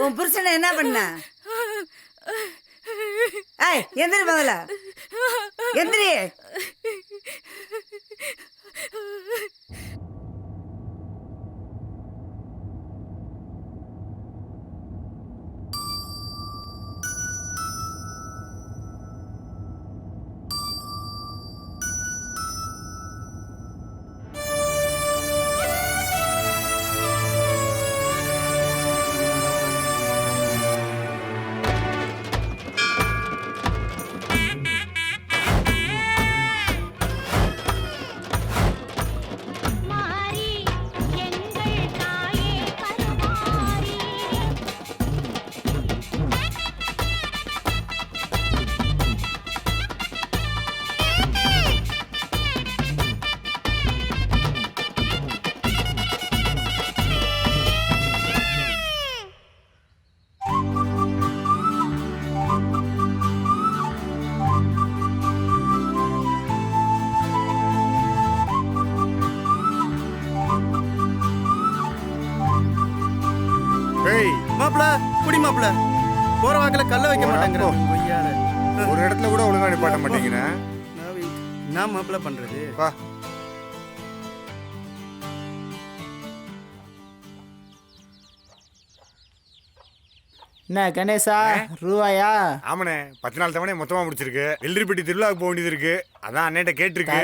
உன் புருஷனை என்ன பண்ண? ஏய் எந்திரி முதல்ல, எந்திரி. மாப்பிள குடி மாப்பிள, போற வாக்கில கல்ல வைக்க மாட்டேங்கிற. ஒரு இடத்துல கூட ஒழுங்கா நிப்பாட்ட மாட்டேங்கிறேன். நான் மாப்பிள பண்றது வா. என்ன கணேசா ரூபாயா? ஆமாண்ணே, 10 நாள் தவணை மொத்தமா முடிச்சிருக்கு. வெள்ளரிப்பட்டி திருவிழாவுக்கு போக வேண்டியது இருக்கு, அதான் அண்ணன்ட்ட கேட்டிருக்கு.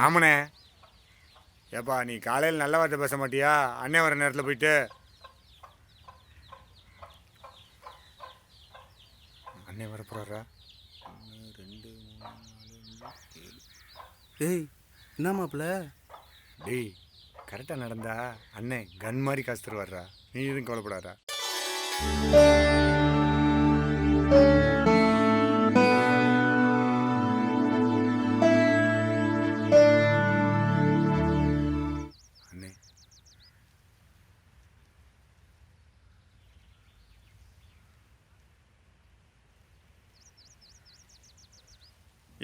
ஆமாண்ணே. ஏப்பா நீ காலையில் நல்ல வார்த்தை பேச மாட்டியா? அண்ணன் வர நேரத்தில் போயிட்டு அண்ணன் வர போறாரா? 1 2 3 4 5 7. ஏய் என்ன மாப்பிள? டேய் கரெக்டாக நடந்தா அண்ணன் கன் மாதிரி காசு தருவாரா, நீ எதுவும் கவலைப்படாதா. அண்ணே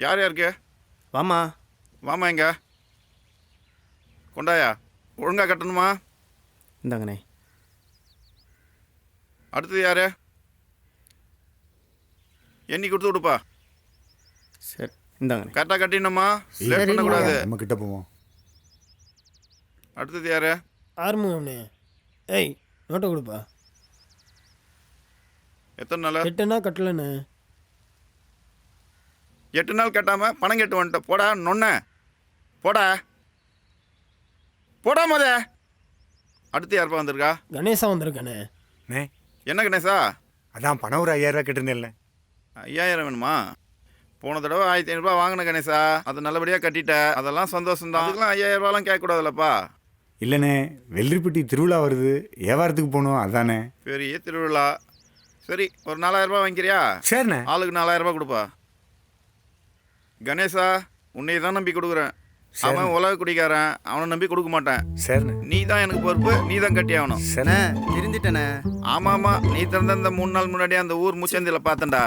யார் யாருக்கு? வாமா வாமா, எங்க கொண்டாயா? ஒழுங்கா கட்டணுமா? இந்தாங்கண்ணே. அடுத்தது யாரு? எண்ணி கொடுத்து விடுப்பா. சரி இந்தாங்கண்ணே. கரெக்டாக கட்டினோமா, லேட் பண்ணக்கூடாது. நம்ம கிட்ட போவோம். அடுத்தது யாரு? ஆறுமுகம்ண்ணே. ஏய் நோட்டை கொடுப்பா. எத்தனை நாள்? 8 நாள் கட்டலண்ணே. 8 நாள் கட்டாம பணம் கட்டு வந்துட்ட. போடா நொன்ன, போடா போடா மொத. அடுத்து யாருப்பா வந்திருக்கா? கணேசா வந்திருக்கானே. அண்ணே என்ன கணேசா? அதான் பணம் ஒரு 5000 ரூபா கேட்டிருந்தேன்ல. 5000 வேணுமா? போன தடவை 1500 ரூபா வாங்கின கணேசா, அதை நல்லபடியாக கட்டிட்ட, அதெல்லாம் சந்தோஷம்தான். அதுக்கெல்லாம் 5000 ரூபாலாம் கேட்கக்கூடாதுல்லப்பா. இல்லைண்ணே, வெள்ளரிப்பட்டி திருவிழா வருது, வியாபாரத்துக்கு போகணும், அதானே. பெரிய திருவிழா. சரி ஒரு 4000 ரூபா வாங்கிக்கிறியா? சரிண்ணே. ஆளுக்கு 4000 ரூபா கொடுப்பா. கணேசா உன்னையை தான் நம்பி கொடுக்குறேன். அவன் உலக குடிக்காரன், அவனை நம்பி கொடுக்க மாட்டேன். சரிண்ணே. நீ தான் எனக்கு பொறுப்பு, நீ தான் கட்டி ஆகணும். சரிண்ணே தெரிஞ்சிட்டேண்ணே. ஆமாம் ஆமாம், நீ திறந்த இந்த 3 நாள் முன்னாடியே அந்த ஊர் முச்சந்தியில் பார்த்தேன்டா.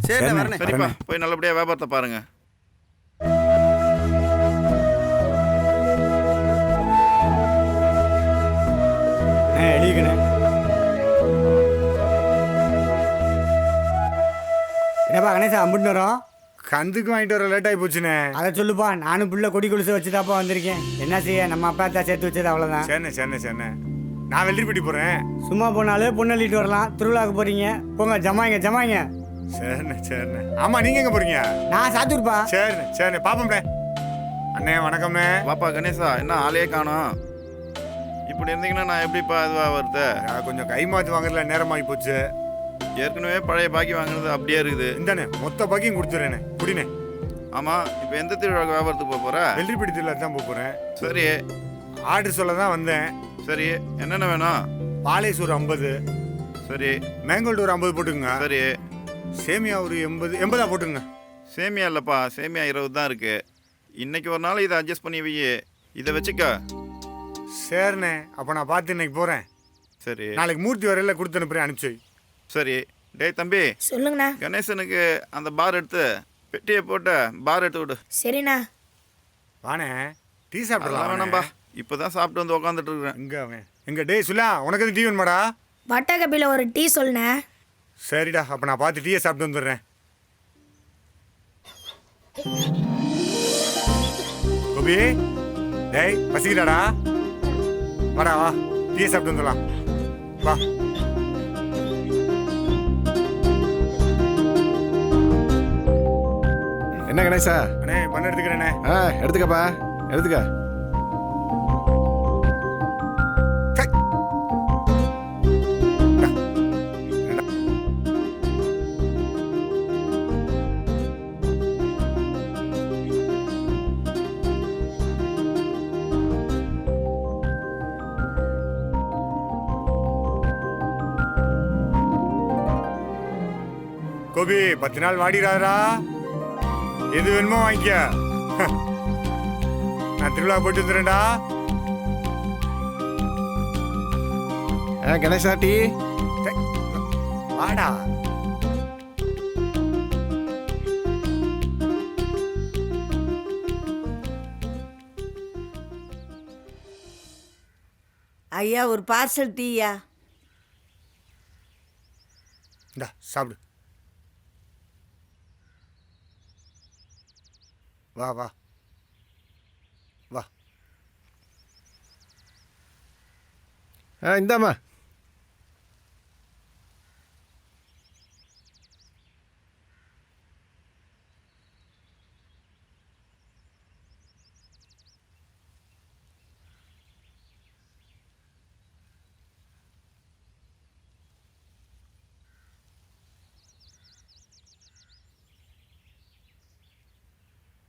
சரிண்ணே வரண்ணே. சரிப்பா, போய் நல்லபடியாக வியாபாரத்தை பாருங்க. எழுதிக்கணே. என்னப்பா கணேசா அம்பிட்டு வரோம்? கந்துக்கு வாங்கிட்டு வர லேட் ஆகி போச்சுண்ணே. அதை சொல்லுப்பா, நானும் புள்ள கொடி கொலுசு வச்சுதாப்பா வந்திருக்கேன். என்ன செய்ய, நம்ம அப்பா தான் சேர்த்து வச்சது அவ்வளோதான். சரிண்ணே சரிண்ணே சரிண்ணே. நான் வெள்ளரிப்பட்டி போகிறேன். சும்மா போனாலே பொண்ணு அள்ளிட்டு வரலாம். திருவிழாவுக்கு போறீங்க, போங்க ஜமாங்க ஜமாங்க. சரிண்ணே சரிண்ணே. ஆமாம் நீங்கள் எங்கே போகிறீங்க? நான் சாத்தூர்ப்பா. சரிண்ணே சரிண்ணே, பாப்போம்ண்ணே. அண்ணே வணக்கம்ண்ணே. வாப்பா கணேசா, என்ன ஆளே காணோம்? இப்படி இருந்தீங்கன்னா நான் எப்படிப்பா இதுவாக வருது? கொஞ்சம் கை மாற்றி வாங்குறதுல நேரமாகி போச்சு. ஏற்கனவே பழைய பாக்கி வாங்கினது அப்படியே இருக்குது. இந்தாண்ணே மொத்த பாக்கியும் கொடுத்துறேண்ணே, குடிண்ணே. ஆமாம், இப்போ எந்த திருவிழாவுக்கு வியாபாரத்துக்கு போக போகிற? வெள்ளரிப்பட்டி திருவிழா தான் போக போகிறேன். சரி ஆர்டர் சொல்ல தான் வந்தேன். சரி, என்னென்ன வேணும்? பாலேஸ் ஒரு 50. சரி. மேங்கோல்டு ஒரு 50 போட்டுங்க. சரி. சேமியா ஒரு 80 போட்டுங்க. சேமியா இல்லைப்பா, சேமியா 20 தான் இருக்குது. இன்னைக்கு ஒரு நாள் இதை அட்ஜஸ்ட் பண்ணி வை, இதை வச்சுக்க. சரிண்ணே, அப்போ நான் பார்த்து இன்னைக்கு போகிறேன். சரி நாளைக்கு மூர்த்தி வரையில் கொடுத்து அனுப்புறேன், அனுப்பிச்சு வை. சரி. டேய் தம்பி, சொல்லுங்கண்ணா. கணேசனுக்கு அந்த பார் எடுத்து பெட்டியை போட்டு பார் எடுத்து விடு. சரிண்ணா. வாண்ணே, டீ அதெல்லாம் சாப்பிடலாம். வேணாம்பா, இப்போதான் சாப்பிட்டு வந்து உக்காந்துட்டு இருக்கிறேன். எங்க அவன் எங்க? டேய் சுலா, உனக்கு எதுவும் டீ வேணுமாடா? வட்டா கப்பியில் ஒரு டீ சொல்லுண்ணே. சரிடா, அப்போ நான் பார்த்து டீயை சாப்பிட்டு வந்துடுறேன். கோபி, டேய் பசிக்கிறாடா, வாடா வா, டீயை சாப்பிட்டு வந்துடலாம் வா. என்ன கணேசா? அண்ணே பண்ண எடுத்துக்கிறேண்ணே. எடுத்துக்கப்பா, எடுத்துக்க. கோபி 10 நாள் வாடிடாதா, எது வேணுமோ வாங்கிக்க. நான் திருவிழா போயிட்டு வந்துடுறேன்டா. கணேசா டீ. வாடா. ஐயா ஒரு பார்சல் டீயா. இந்தா சாப்பிடு. வா வா வா. இந்தாம்மா.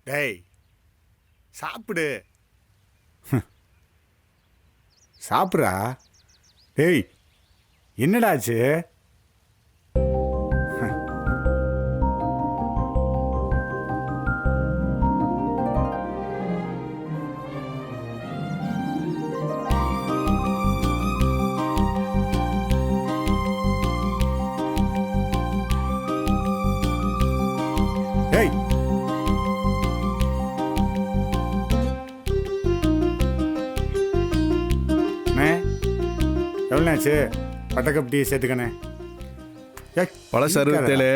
டேய் சாப்பிடு. சாப்பிட்றா. டேய் என்னடாச்சு? டேய் எவ்வளோண்ணாச்சு? பட்டக்கப் டீ சேர்த்துக்கண்ணே. பழசரு தேலு.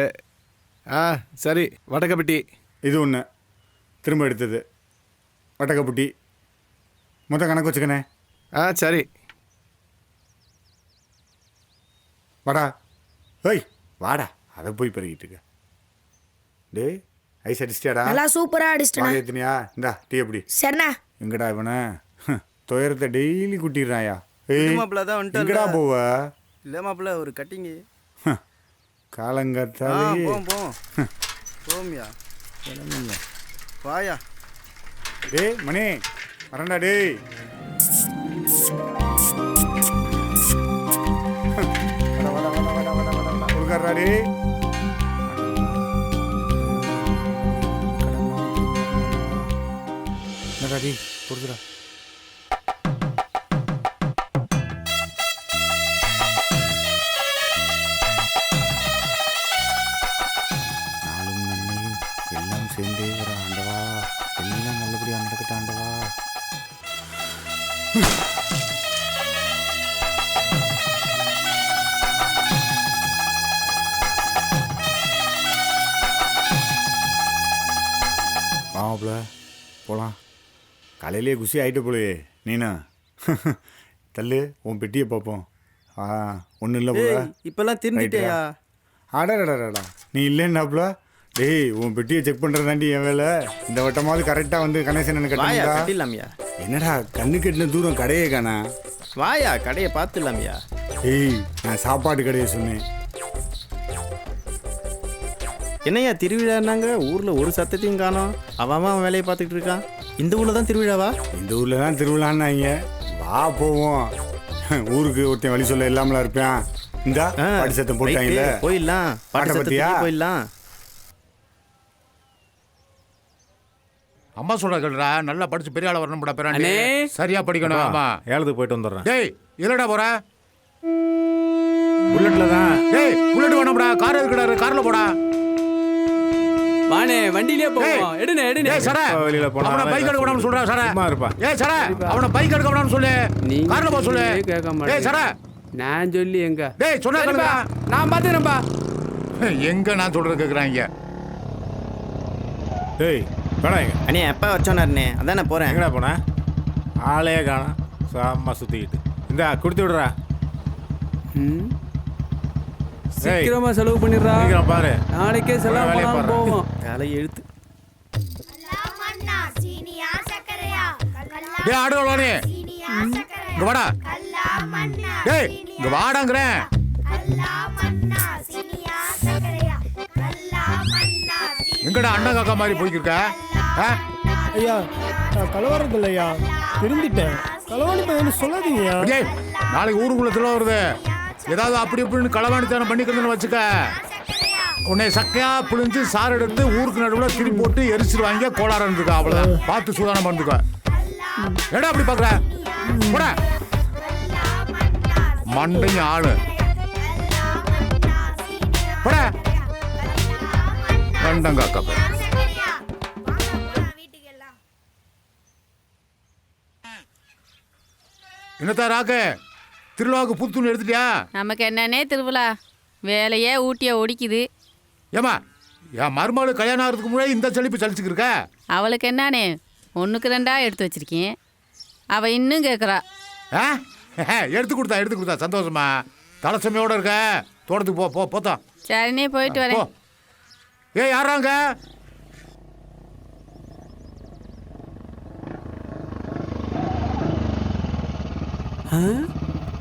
சரி, வடக்கப்பட்டி. இது ஒன்று திரும்ப எடுத்தது வட்டக்கப்பு டீ. மொத்தம் கணக்கு வச்சுக்கண்ணே. சரி. வாடா. ஏய் வாடா, அதை போய் பெருகிட்டு இருக்க. டேய் ஐஸ் அடிச்சிட்டியாடா? நல்லா சூப்பரா அடிச்சிட்டேண்ணா. எத்தனையா? இந்தா டீ எப்படி? சரிண்ணா. எங்கடா இவனை துயரத்தை டெய்லி குட்டிடுறாயா? ஏய் மாப்பிள்ள தான் வந்துட்டு. எங்கடா போவ? இல்லை மாப்பிள்ள ஒரு கட்டிங்கு. காலங்கத்தாலே போமியா வாயா. டேய் மணி வரண்டா. டேய் கொடுக்கறா. டேய் என்னடா டேய் கொடுக்குறா. எல்லாம் சேர்ந்தே வர ஆண்டவா, எல்லாம் நல்லபடியாக நடக்கட்டும் ஆண்டவா. மாப்பிள்ள போகலாம். காலையிலேயே குசி ஆகிட்டு போலையே நீனா. தள்ளு உன் பெட்டியை பார்ப்போம். ஒன்றும் இல்லை போல. இப்பெல்லாம் திருந்திட்டேயா? அடடடடா, நீ இல்லைன்னாப்புல. டேய் உன் பெட்டியை செக் பண்ணுறது தாண்டி என் வேலை. இந்த வட்டமாவது கரெக்டாக வந்து கணேசன் எனக்கு வாயா கட்டா. கட்டிடலாமியா. என்னடா கண்ணு கட்டின தூரம் கடையே காணா. வாயா கடையை பார்த்துடலாமியா. ஏய் நான் சாப்பாடு கடையை சொன்னேன். என்னையா திருவிழான்னாங்க, ஊரில் ஒரு சத்தத்தையும் காணோம். அவன் வேலையை பார்த்துக்கிட்டு இருக்கான். இந்த ஊரில் தான் திருவிழாவா? இந்த ஊரில் தான் திருவிழான்னாங்க. வா போவோம். ஊருக்கு ஒருத்தன் வழி சொல்ல இல்லாமலாம் இருப்பேன். இந்தா பாட்டு சத்தம் போட்டாங்கல்ல, போயிடலாம். பாட்டை பற்றியா? போயிடலாம். அம்மா சொல்ற கேளுடா, நல்லா படிச்சு பெரிய ஆளா வரணும்டா பேராண்டி. சரியா படிக்கணும். ஆமா, ஏலத்துக்கு போயிட்டு வந்துடுறேன். டேய் இல்லடா போற. புல்லட்ல தான். டேய் புல்லட் வேணாம்டா, கார் இருக்குடா, கார்ல போடா. வானே வண்டியிலே போவோம். எடுனே எடுனே. ஏய் சரா, வெளியில போனா அவன பைக் எடுக்க வேணாம்னு சொல்றா சரா. சும்மா இருப்பா. ஏய் சரா, அவன பைக் எடுக்க வேணாம்னு சொல்லு. கார்ல போ சொல்லு. கேட்க ஏய் மாட்டேன். சரா, நான் சொல்லி எங்க? டேய் சொன்னா கேளுடா. நான் பாத்துறேன்பா. எங்க நான் சொல்றது கேக்குறாங்க. டேய் வேணா எங்க அண்ணே அப்பா வச்சோனாருண்ணே, அதான் நான் போகிறேன். எங்கடா போன ஆளே காணோம் சாமா சுற்றிக்கிட்டு இந்தா கொடுத்து விடுறா. ம். சீக்கிரமா செலவு பண்ணிடுறா. சீக்கிரம் பாரு. நாளைக்கே செலவு வேலையை பண்ணாலும் பாரு. போவோம். காலை எழுத்து. டேய் ஆடுவானே, இங்க வாடா. டேய் இங்க வாடாங்கறேன். எங்கடா அண்ணா காக்கா மாதிரி போய்க்கிருக்க? ஐயா நான் கலவரது இல்லையா, திருந்திட்டேன். களவாணி பையன் சொல்லாதீங்கய்யா. டேய் நாளைக்கு ஊருக்குள்ள திருவிழா வருது. ஏதாவது அப்படி இப்படின்னு களவாணித்தனம் பண்ணிக்கிறதுன்னு வச்சுக்க, உன்னை சக்கையா பிழிஞ்சு சாறு எடுத்து ஊருக்கு நடுவில் திரி போட்டு எரிச்சிருவாங்க. கோளாறு இருந்துக்கா, அவ்வளோதான். பார்த்து சூதானம் பண்ணுக்க. ஏடா அப்படி பார்க்குற? போட மண்டையும் ஆளு போட கண்டங்காக்கா. என்னத்தா ராக்கு, திருவிழாவுக்கு புத்துணி எடுத்துட்டியா? நமக்கு என்னன்னே திருவிழா, வேலையே ஊட்டிய ஒடிக்குது. ஏமா என் மருமகள் கல்யாணம் ஆகிறதுக்கு முன்னாடி இந்த செழிப்பு சலிச்சுக்கிருக்க. அவளுக்கு என்னானே 1க்கு 2 எடுத்து வச்சிருக்கேன். அவள் இன்னும் கேட்குறா. ஆ எடுத்து கொடுத்தா சந்தோஷமா. தலைச்சமையோட இருக்க, தோட்டத்துக்கு போ போ போத்தா. சரினே போயிட்டு போ. வரேன். ஏய் யாராங்க?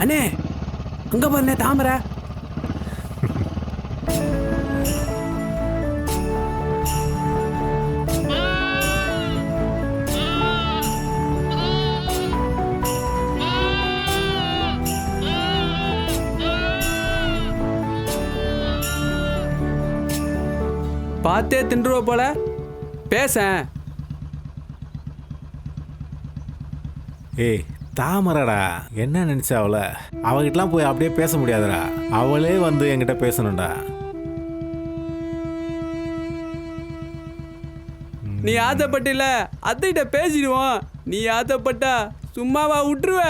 அண்ணே அங்க பாருண்ணே தாமரை. பார்த்தே தின்றுவ போல பேச. ஏய் தாமரடா, என்ன நினைச்சா அவகிட்டலாம் போய் அப்படியே பேச முடியாதுடா. அவளே வந்து என்கிட்ட பேசணும்டா. நீ ஆசைப்பட்டில அத்தைகிட்ட பேசிடுவோம். நீ ஆசைப்பட்டா சும்மாவா விட்டுருவ?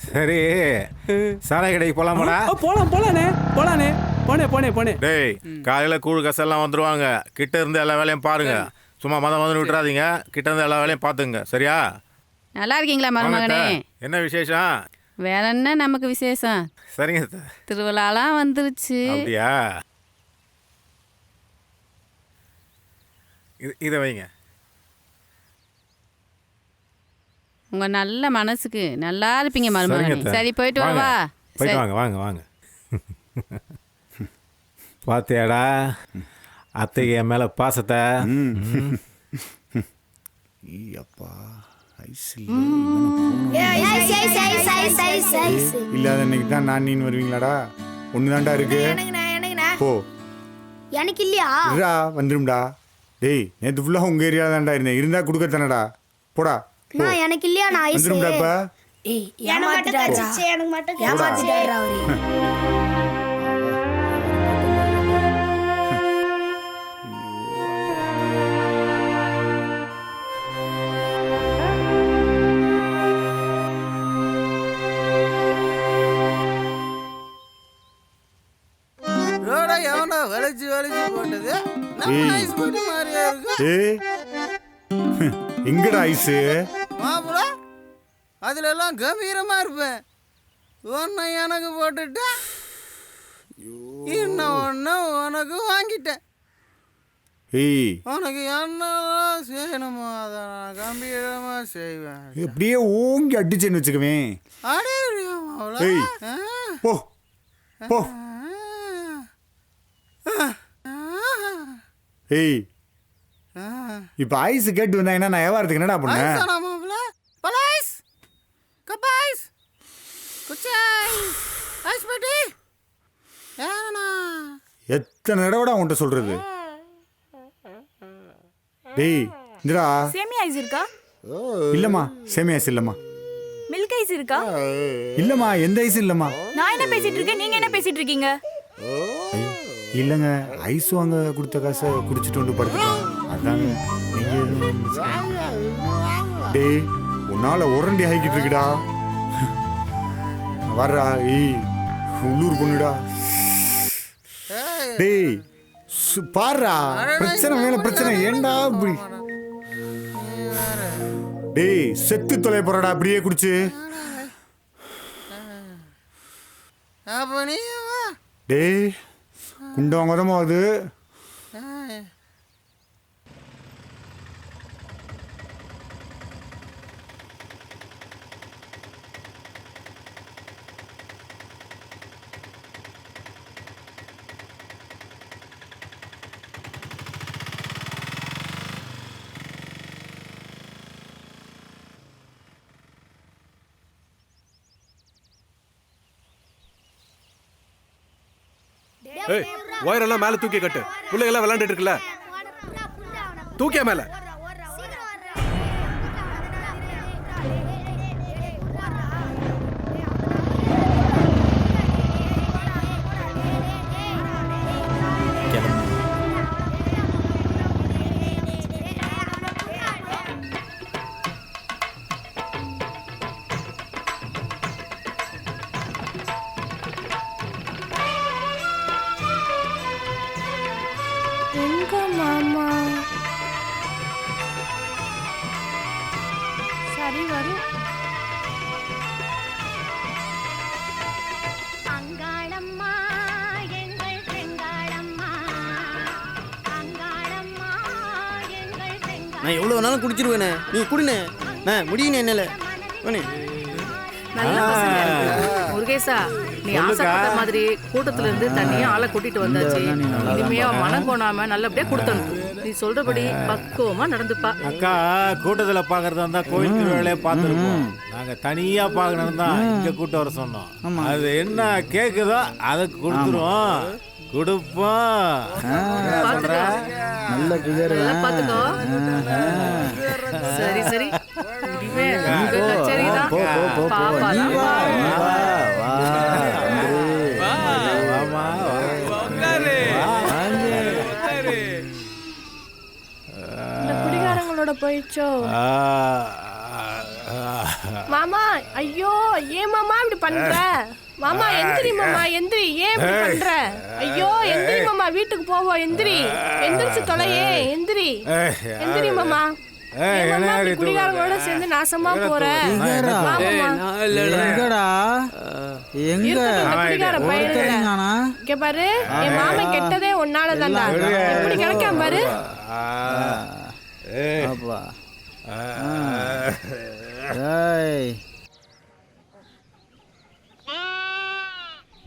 சரி சாராய கடைக்கு போலாமாடா? போலானே போனே. டேய் காலையில கூழ் கசெல்லாம் வந்துருவாங்க. கிட்ட இருந்து எல்லா வேலையும் பாருங்க. சும்மா மதம் விட்டுறாதீங்க. கிட்ட இருந்து எல்லா வேலையும் பார்த்துங்க. சரியா? நல்லா இருக்கீங்களா மருமகனே? என்ன விசேஷம்? வேற என்ன நமக்கு விசேஷம்? சரிங்க. திருவிழாலாம் வந்துருச்சு. அப்படியா? இதை வைங்க. உங்க நல்ல மனசுக்கு நல்லா இருப்பீங்க மருமகனே. சரி போயிட்டு வரவா? போயிட்டு வாங்க. பாத்தியாடா அத்தைக்கு என் மேல பாசத்தை. அப்பா இல்லாத இன்னைக்கு தான் நான் நீன்னு வருவீங்களாடா? ஒண்ணுதான்டா இருக்கு. போ. எனக்கு இல்லையா? வந்துரும்டா. டேய் நேற்று ஃபுல்லா உங்க ஏரியா தான்டா இருந்தேன். இருந்தா கொடுக்கத்தானடா. போடா. நான் எனக்கு இல்லையா? நான் ஐஸ். வந்துரும்டா. இப்ப எனக்கு மட்டும் ஏமாத்திட்டாரு அவரு. எங்கடா ஐஸு? அதுல எல்லாம் கம்பீரமா இருப்பேன். ஒன்னு எனக்கு போட்டுட்டு இன்னும் ஒன்னு உனக்கு வாங்கிட்டேன். உனக்கு என்னெல்லாம் செய்யணுமோ அதை நான் கம்பீரமா செய்வேன். எப்படியே ஓங்கி அடிச்சேன்னு வச்சுக்குவேன். போ போ. ஏய் இப்ப ஐஸ் கேட்டு வந்தாங்கன்னா நான் வியாபாரத்துக்கு என்னடா பண்ணேன்? எத்தனை தடவைடா உன்கிட்ட சொல்றது? டேய் இந்தடா. சேமியா ஐஸ் இருக்கா? இல்லம்மா சேமியா ஐஸ் இல்லம்மா. மில்க் ஐஸ் இருக்கா? இல்லம்மா எந்த ஐஸ் இல்லம்மா. நான் என்ன பேசிட்டு இருக்கேன், நீங்க என்ன பேசிட்டு இருக்கீங்க? இல்லைங்க ஐஸ் வாங்க கொடுத்த காசை குடிச்சிட்டு வந்து படுத்துட்டோம். அதாங்க நீங்க எதுவும் டேய் உன்னால உரண்டி ஆகிக்கிட்டு இருக்குடா. வர்றா ஏய் உள்ளூர் பொண்ணுடா. டேய் பாருடா பிரச்சனை மேல பிரச்சனை ஏண்டா இப்படி. டேய் செத்து தொலை போறடா அப்படியே குடிச்சு. டேய் குண்டம் மதமா அது. ஏய் ஒயரெல்லாம் மேலே தூக்கி கட்டு. பிள்ளைங்கெல்லாம் விளையாண்டுட்டு இருக்குல்ல, தூக்கியா மேலே. எங்க மாமா? சரி வரும். அங்காளம்மா எங்கள் செங்காளம்மா, அங்காளம்மா எங்கள் செங்காளம்மா. நான் எவ்வளோ வேணாலும் குடிச்சிருவேனே, நீ குடினே. நான் முடியுனே என்னால வேணே. நல்ல பசங்க இருக்கு. முருகேசா, நீ ஆசைப்பட்ட மாதிரி கூட்டத்துல இருந்து தனியா ஆளை கூட்டிட்டு வந்தாச்சு. இனிமே மனம் கோணாம நல்லபடியா கொடுத்தணும். நீ சொல்றபடி பக்குவமா நடந்துப்பா. அக்கா கூட்டத்தில் பார்க்கறதா இருந்தால் கோயில் திருவிழாலே பார்த்துருப்போம். நாங்கள் தனியாக பார்க்கணும் தான் இங்கே கூட்டம் வர சொன்னோம். அது என்ன கேட்குதோ அதை கொடுத்துருவோம், கொடுப்போம். நல்ல நல்லா பாத்துக்கோ. சரி சரி, இனிமே கச்சேரிதான். பாப்பா குடிகாரங்களோட போயிடுச்சோ மாமா. ஐயோ ஏன் மாமா இப்படி பண்ற? மாமா எந்திரி, மாமா எந்திரி, ஏன் இப்படி பண்ற? ஐயோ எந்திரி மாமா, வீட்டுக்கு போவோம். எந்திரி, எந்திரிச்சு தொலையே, எந்திரி எந்திரி மாமா. குடிகாரங்களோட சேர்ந்து நாசமா போற. குடிகார பையன் இங்க பாரு, என் மாமன் கெட்டதே உன்னாலதான்டா. எப்படி கிடைக்காம பாரு.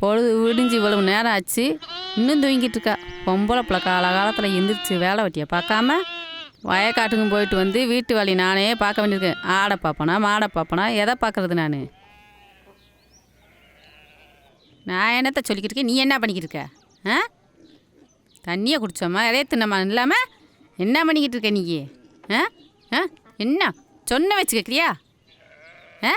பொழுது விடிஞ்சு இவ்வளவு நேரம் ஆச்சு, இன்னும் தூங்கிட்டு இருக்கா. பொம்பளை பிள்ளை காலகாலத்தில் எந்திரிச்சு வேலை வெட்டியை பார்க்காம வயக்காட்டுக்கும் போயிட்டு வந்து வீட்டு வேலையை நானே பார்க்க வேண்டியிருக்கேன். ஆடை பார்ப்பனா மாடை பார்ப்பனா எதை பார்க்கறது? நான் என்னத்தை சொல்லிக்கிட்டு இருக்கேன், நீ என்ன பண்ணிக்கிட்டு இருக்க? ஆ, தண்ணியை குடிச்சோம்மா இறைய தின்னம்மா இல்லாமல் என்ன பண்ணிக்கிட்டு இருக்க நீ? ஆ ஆ என்ன சொன்ன வச்சு கேட்குறியா? ஆ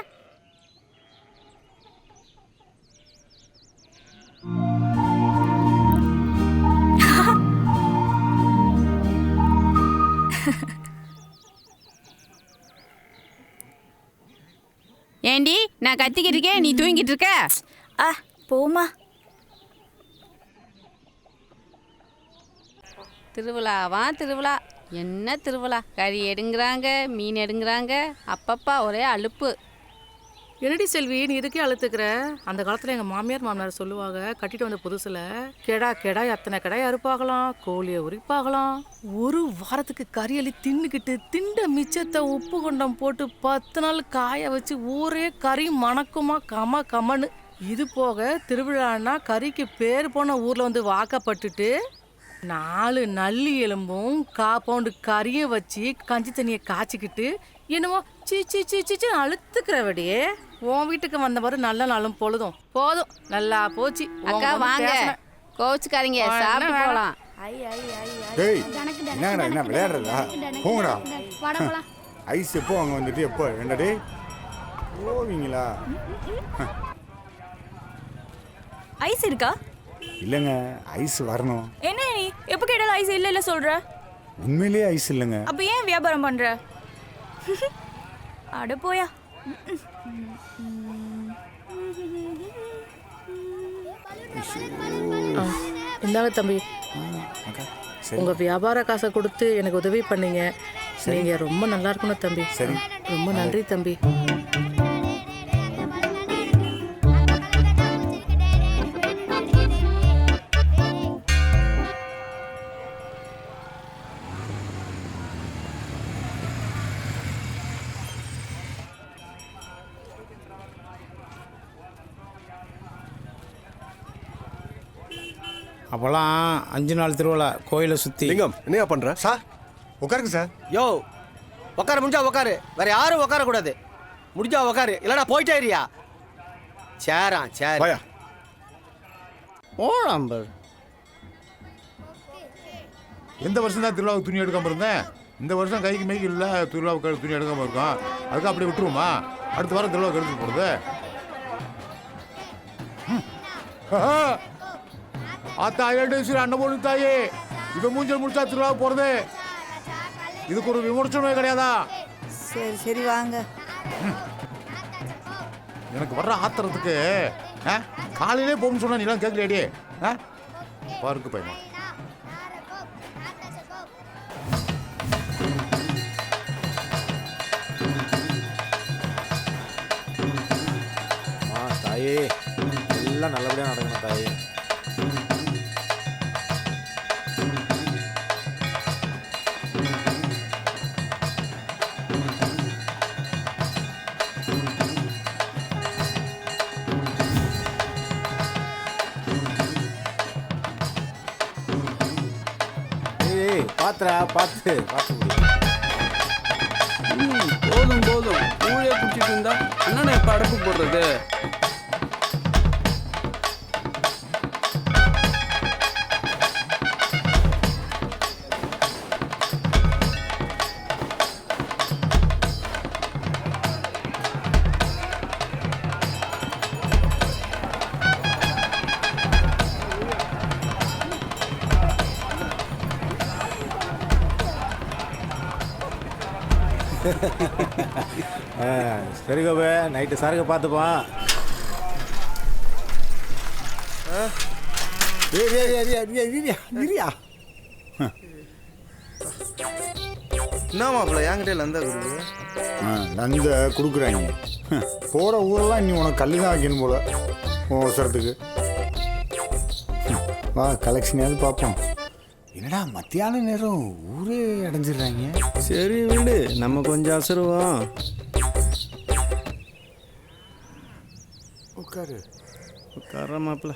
ஏண்டி நான் கத்திக்கிட்டு இருக்கேன், நீ தூங்கிட்டு இருக்க? போமா. திருவிழாவா திருவிழா, என்ன திருவிழா? கறி எடுங்கிறாங்க, மீன் எடுங்கிறாங்க, அப்பப்பா ஒரே அலுப்பு. என்னடி செல்வி நீ இதுக்கே அழுத்துக்கிற? அந்த காலத்தில் எங்கள் மாமியார் மாமனார் சொல்லுவாங்க, கட்டிட்டு வந்த புதுசில் கெடா அத்தனை கெடாய் அறுப்பாகலாம், கோழியை உரிப்பாகலாம். ஒரு வாரத்துக்கு கறியலி தின்னுக்கிட்டு திண்ட மிச்சத்தை உப்பு கொண்டம் போட்டு 10 நாள் காய வச்சு ஊரே கறி மணக்குமா கமன்னு. இது போக திருவிழான்னா கறிக்கு பேர் போன ஊரில் வந்து வாக்கப்பட்டுட்டு 4 நல்லி எலும்பும் 1/4 பவுண்டு கறியை வச்சு கஞ்சி தண்ணியை காய்ச்சிக்கிட்டு என்னமோ சீச்சு அழுத்துக்கிறவடியே. உன் வீட்டுக்கு வந்த மாதிரி நல்ல நாளும் பொழுதும் போதும், நல்லா போச்சு. அக்கா வாங்க, கோச்சுக்காரங்க சாப்பிட்டு போகலாம். டேய் என்னங்கடா என்ன விளையாடுறதா போங்கடா ஐஸ் எப்போ அங்கே வந்துட்டு எப்போ என்ன டேய் போவீங்களா ஐஸ் இருக்கா? இல்லைங்க ஐஸ் வரணும். என்ன நீ எப்போ கேட்டாலும் ஐஸ் இல்ல இல்ல சொல்ற? உண்மையிலேயே ஐஸ் இல்லைங்க. அப்ப ஏன் வியாபாரம் பண்ற? அட போயா. இந்தாங்க தம்பி, உங்க வியாபார காசை கொடுத்து எனக்கு உதவி பண்ணீங்க. நீங்க ரொம்ப நல்லா இருக்கணும் தம்பி. சரி, ரொம்ப நன்றி தம்பி. அப்போல்லாம் 5 நாள் திருவிழா கோயிலை சுற்றி. லிங்கம் என்னையா பண்ணுற? சார் உட்காருங்க சார். யோ உட்கார முடிஞ்சா உட்காரு, வேற யாரும் உட்காரக்கூடாது. முடிஞ்சா உட்காரு, இல்லைனா போயிட்டே இருயா. சரி ஓழாம்பர். எந்த வருஷம் தான் திருவிழாவுக்கு துணி எடுக்காமல் இருந்தேன். இந்த வருஷம் கைக்கு மைக்கு இல்லை, திருவிழாவுக்கு துணி எடுக்காமல் இருக்கோம். அதுக்கு அப்படியே விட்டுருவோமா? அடுத்த வாரம் திருவிழாவுக்கு எடுத்துட்டு போகிறது. ஆத்தா ஐயடேஸ்வரி அண்ணன் பொண்ணு தாயே, இதை மூஞ்சல் முடிச்சா திருவிழா போகிறது. இதுக்கு ஒரு விமர்சனமே கிடையாதா? சரி சரி வாங்க. எனக்கு வர்ற ஆத்திரத்துக்கு காலையிலே போகணும்னு சொன்னா நீலாம் கேட்கலையாடி? பாருக்கு பையனா தாயே, எல்லாம் நல்லபடியாக நடக்கணும் தாயே. பார்த்து போதும் போதும், ஊழே குடிச்சிட்டு இருந்தா அண்ணனை எப்ப அடப்பு போடுறது? சரி கோபே, நைட்டு சாருக்கு பார்த்துப்பான். என்ன மாப்பிள்ள என்கிட்ட லந்தா கொடுக்கு? லந்த கொடுக்குறாங்க. போகிற ஊரெல்லாம் நீ உனக்கு கல் தான் வைக்கணும் போல அவசரத்துக்கு. வா கலெக்ஷனையாவது பார்ப்போம். என்னடா மத்தியான நேரம் ஊரே அடைஞ்சிடுறாங்க. சரி விடு, நம்ம கொஞ்சம் அசருவோம். உட்கார மாப்பிள்ள.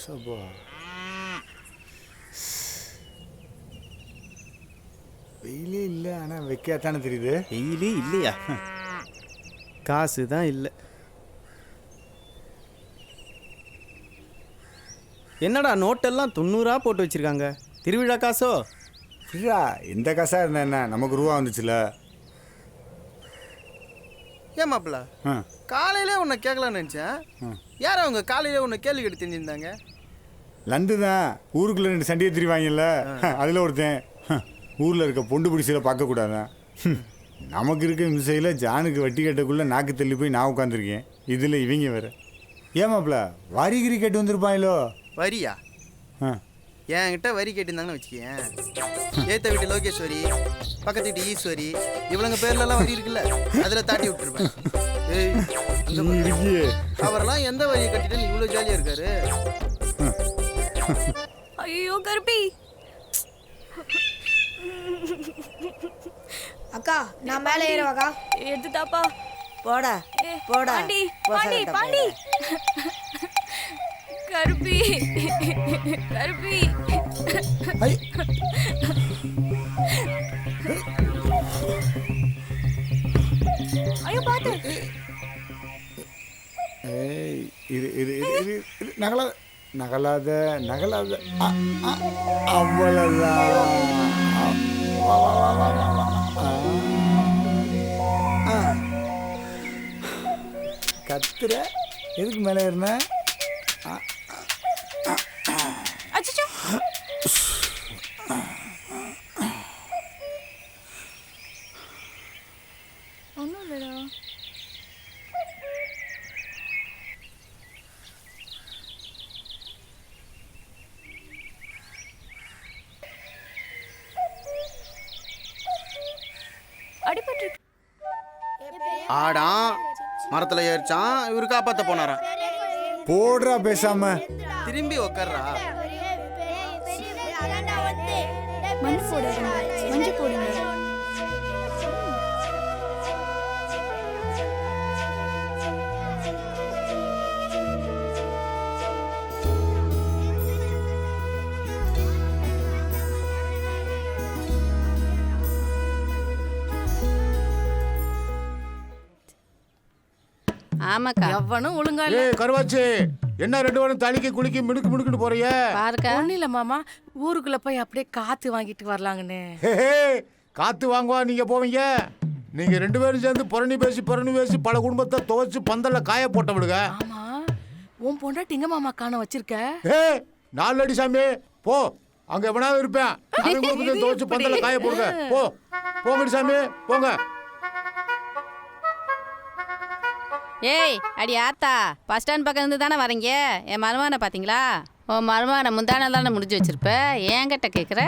சபா வெயிலே இல்லை, ஆனால் வைக்காத்தானே தெரியுது. வெயிலே இல்லையா? காசு தான் இல்லை. என்னடா நோட்டெல்லாம் 90 போட்டு வச்சிருக்காங்க. திருவிழா காசோ? இல்லையா, எந்த காசாக இருந்தா என்ன, நமக்கு ரூபா வந்துச்சுல. ஏன் மாப்பிள்ள, காலையிலே உன்னை கேட்கலான்னு நினச்சேன். யார் அவங்க காலையிலே உன்னை கேள்வி கேட்டு தெரிஞ்சிருந்தாங்க? லண்டு தான், ஊருக்குள்ளே 2 சண்டையை திரிவாங்கல்ல, அதில் ஒருத்தன். ஊரில் இருக்க பொண்டு பிடிச்சில பார்க்கக்கூடாதான். நமக்கு இருக்க மிசையில் ஜானுக்கு வட்டி கட்டக்குள்ளே நாக்கு தள்ளி போய் நான் உட்காந்துருக்கேன். இதில் இவங்க வேறு. ஏமாப்ல வரி கிரி கேட்டு வந்திருப்பாங்களோ? வரியா? என்கிட்ட வரி கேட்டிருந்தாங்கன்னு வச்சுக்கேன். ஏத்த வீட்டு லோகேஸ்வரி, பக்கத்து வீட்டு ஈஸ்வரி, இவளுங்க பேர்லலாம் வரி இருக்குல்ல, அதில் தாட்டி விட்டுருப்பேன். அவரெல்லாம் எந்த வரியை கட்டிட்டு நீ இவ்வளோ ஜாலியாக இருக்காரு? ஐயோ கருப்பி. அக்கா நான் மேலே ஏறுவாக்கா. எடுத்துட்டாப்பா. போடா போடா. பாண்டி பாண்டி பாண்டி. கருப்பி கருப்பி. ஐயோ பாத்து. இது நகல நகலாத நகலாத அவ்வளோதான். வா, வா, வா, வா, வா, வா. கத்துற எதுக்கு மேலே ஏறின? அச்சச்சோ ஒன்றும் இல்லைடா. அடிபட்டு ஆடான் மரத்துல ஏறிச்சான், இவரு காப்பாத்த போனாராம். போடுறா பேசாம. திரும்பி உக்கார்றா. மஞ்சள் போடுங்க, மஞ்சள் போடுங்க. ஆமாக்கா. எவனும் ஒழுங்கா இல்ல. ஏய் கருவாச்சி, என்ன ரெண்டு பேரும் தலைக்கு குளிக்கி மினுக்கு மினுக்குன்னு போறிய? பாருக்கா. ஒன்றும் இல்லை மாமா, ஊருக்குள்ள போய் அப்படியே காத்து வாங்கிட்டு வரலாங்கன்னு. காத்து வாங்குவா நீங்க போவீங்க? நீங்க ரெண்டு பேரும் சேர்ந்து புரணி பேசி பல குடும்பத்தை துவைச்சு பந்தல்ல காய போட்ட விடுங்க. ஆமா, உன் பொண்டாட்டி எங்க மாமா காண வச்சிருக்க? நாலடி சாமி போ, அங்க எவனாவது இருப்பேன். அவன் குடும்பத்தை துவைச்சு பந்தல்ல காய போடுங்க. போங்கடி சாமி போங்க. ஏய் அடி ஆத்தா, பஸ் ஸ்டாண்ட் பக்கம் இருந்து தானே வரீங்க? என் மருமகனை பார்த்தீங்களா? உன் மருமகனை முந்தான தானே முடிஞ்சு வச்சிருப்ப. என்கிட்ட கேட்குற?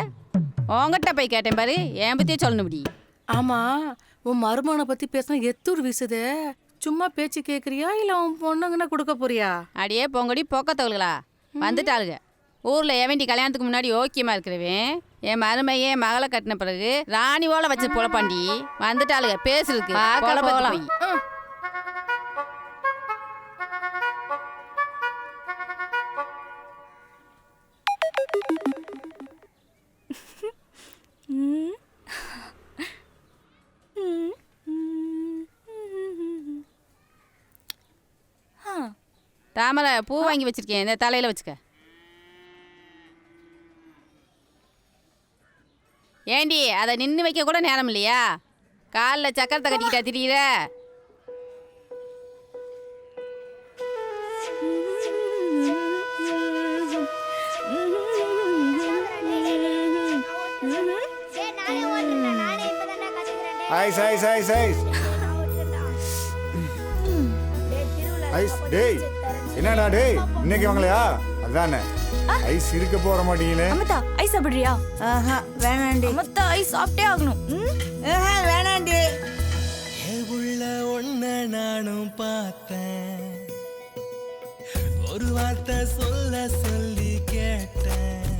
உங்ககிட்ட போய் கேட்டேன் பாரு, என் பற்றியே சொல்லணும் இப்படி. ஆமா, உன் மருமகனை பத்தி பேசினா எத்தூர் வீசுது. சும்மா பேச்சு கேட்குறியா இல்லை உன் பொண்ணுங்கன்னா கொடுக்க போறியா? அடியே பொங்கடி பொக்கத்தவளுகளா வந்துட்டாளுங்க. ஊரில் எவன்டி கல்யாணத்துக்கு முன்னாடி ஓக்கியமாக இருக்கிறவன் என் மருமையே மகளை கட்டின பிறகு ராணி போல வச்சு புலப்பாண்டி வந்துட்டாளுங்க. பேசுறதுக்கு போகலாம். தாமரை பூ வாங்கி வச்சிருக்கேன், இந்த தலையில வச்சுக்க. ஏண்டி அதை நின்று வைக்க கூட நேரம் இல்லையா? காலில் சக்கரத்தை கட்டிக்கிட்டா திரியிற? Ice ice ice ice ice. டேய் என்னடா டேய், இன்னைக்கு வாங்கலையா? அதானே ஐஸ் இருக்க போற மாட்டீங்களே. அம்மத்தா ஐஸ் சாப்பிடுறியா? வேணாண்டி. அம்மத்தா ஐஸ் சாப்பிட்டே ஆகணும். வேணாண்டி. உள்ள ஒன்ன நானும் பார்த்தேன், ஒரு வார்த்தை சொல்ல சொல்லி கேட்டேன்,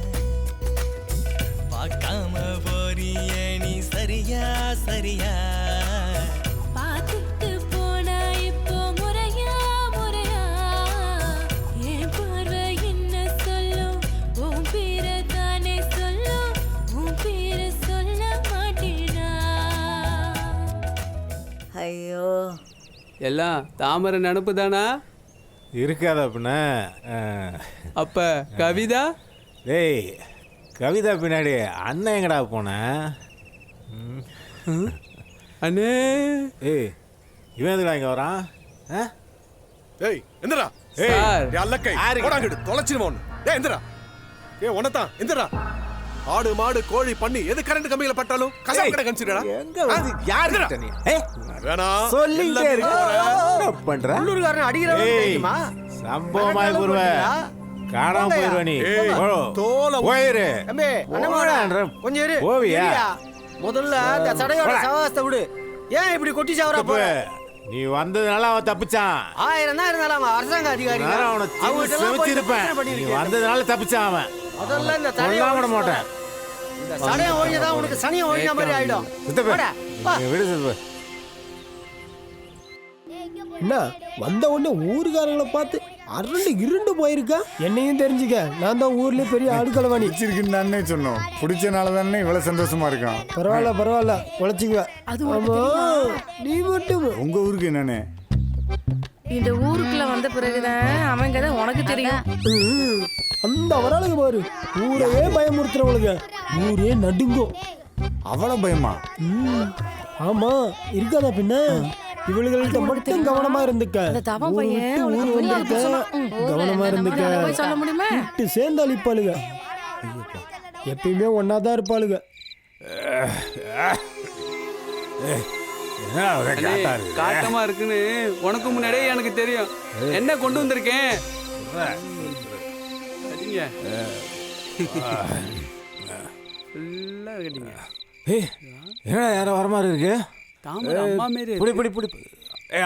பார்க்காம போறிய நீ சரியா சரியா? பார்த்துட்டு போனா இப்போ முறையா முறையா? என் பார்வை என்ன சொல்லும்? உன் பேரை தானே சொல்லும், உன் பேரை சொல்ல மாட்டேனா? ஐயோ, எல்லாம் தாமரை நினப்பு தானா? இருக்காத அப்படின்ன. அப்ப கவிதா? டேய் கவிதா பின்னாடி அண்ணன் எங்கடா போன? அண்ணே. ஏய் இவன் எதுடா இங்கே வரான்? ஏய் எந்திரா. சார். ஏய் அல்லக்கை போடாங்கடு தொலைச்சிருமா ஒன்று. ஏய் எந்திரா. ஏய் உனத்தான் எந்திரா. ஆடு மாடு கோழி பண்ணி எது கரண்ட் கம்பியில பட்டாலும் கசாப் கடை கன்சிடரா? எங்க வந்து யார் கிட்ட நீ? வேணா சொல்லிட்டே இருக்க. என்ன பண்ற? உள்ளூர்காரன் அடிக்கிறவன் தெரியுமா? சம்பவமாய் போடுவ. காணாம போயிருவ நீ. தோல போயிரு. தம்பி அண்ணா கொஞ்சம் இரு. ஓவியா முதல்ல அந்த சடையோட சவாசத்தை விடு. ஏன் இப்படி கொட்டி சாவறா போற? நீ வந்ததுனால அவன் தப்பிச்சான். 1000 தான் இருந்தாலும் அவன் அரசாங்க அதிகாரி. நீ வந்ததுனால தப்பிச்சான் அவன். முதல்ல இந்த தடையை விட மாட்டேன். இந்த சடையை ஒழிஞ்சதான் உனக்கு சனியை ஒழிஞ்ச மாதிரி ஆயிடும். விடு. என்ன வந்த உடனே ஊருக்காரங்களை பார்த்து அரண்டு இருண்டு போயிருக்கா? என்னையும் தெரிஞ்சுக்க, நான் தான் ஊர்லயே பெரிய ஆடுகளவாணி. பிடிச்சிருக்குன்னு தானே சொன்னோம். பிடிச்சனால தானே இவ்வளவு சந்தோஷமா இருக்கான். பரவாயில்ல உழைச்சிக்குவேன். நீ மட்டும் உங்க ஊருக்கு என்னன்னு இந்த ஊருக்குள்ள வந்த பிறகுதான் அவன் கதை உனக்கு தெரியும். அந்த வராளுக்கு பாரு, ஊரையே பயமுறுத்துறவளுங்க, ஊரே நடுங்கும். அவ்வளவு பயமா? ஆமா, இருக்காதா பின்ன. இவளுகள்கிட்ட மட்டும் கவனமா இருந்துக்க. கவனமா இருந்துக்க. சொல்ல முடியுமா? சேர்ந்து அழிப்பாளுங்க, எப்பயுமே ஒன்னாதான் இருப்பாளுங்க. காட்டமா இருக்குன்னு உனக்கு முன்னாடியே எனக்கு தெரியும். என்ன கொண்டு வந்திருக்கேன்? என்ன யாரோ வர மாதிரி இருக்கு? தாமரை அம்மா மாரி. புடி புடி புடி.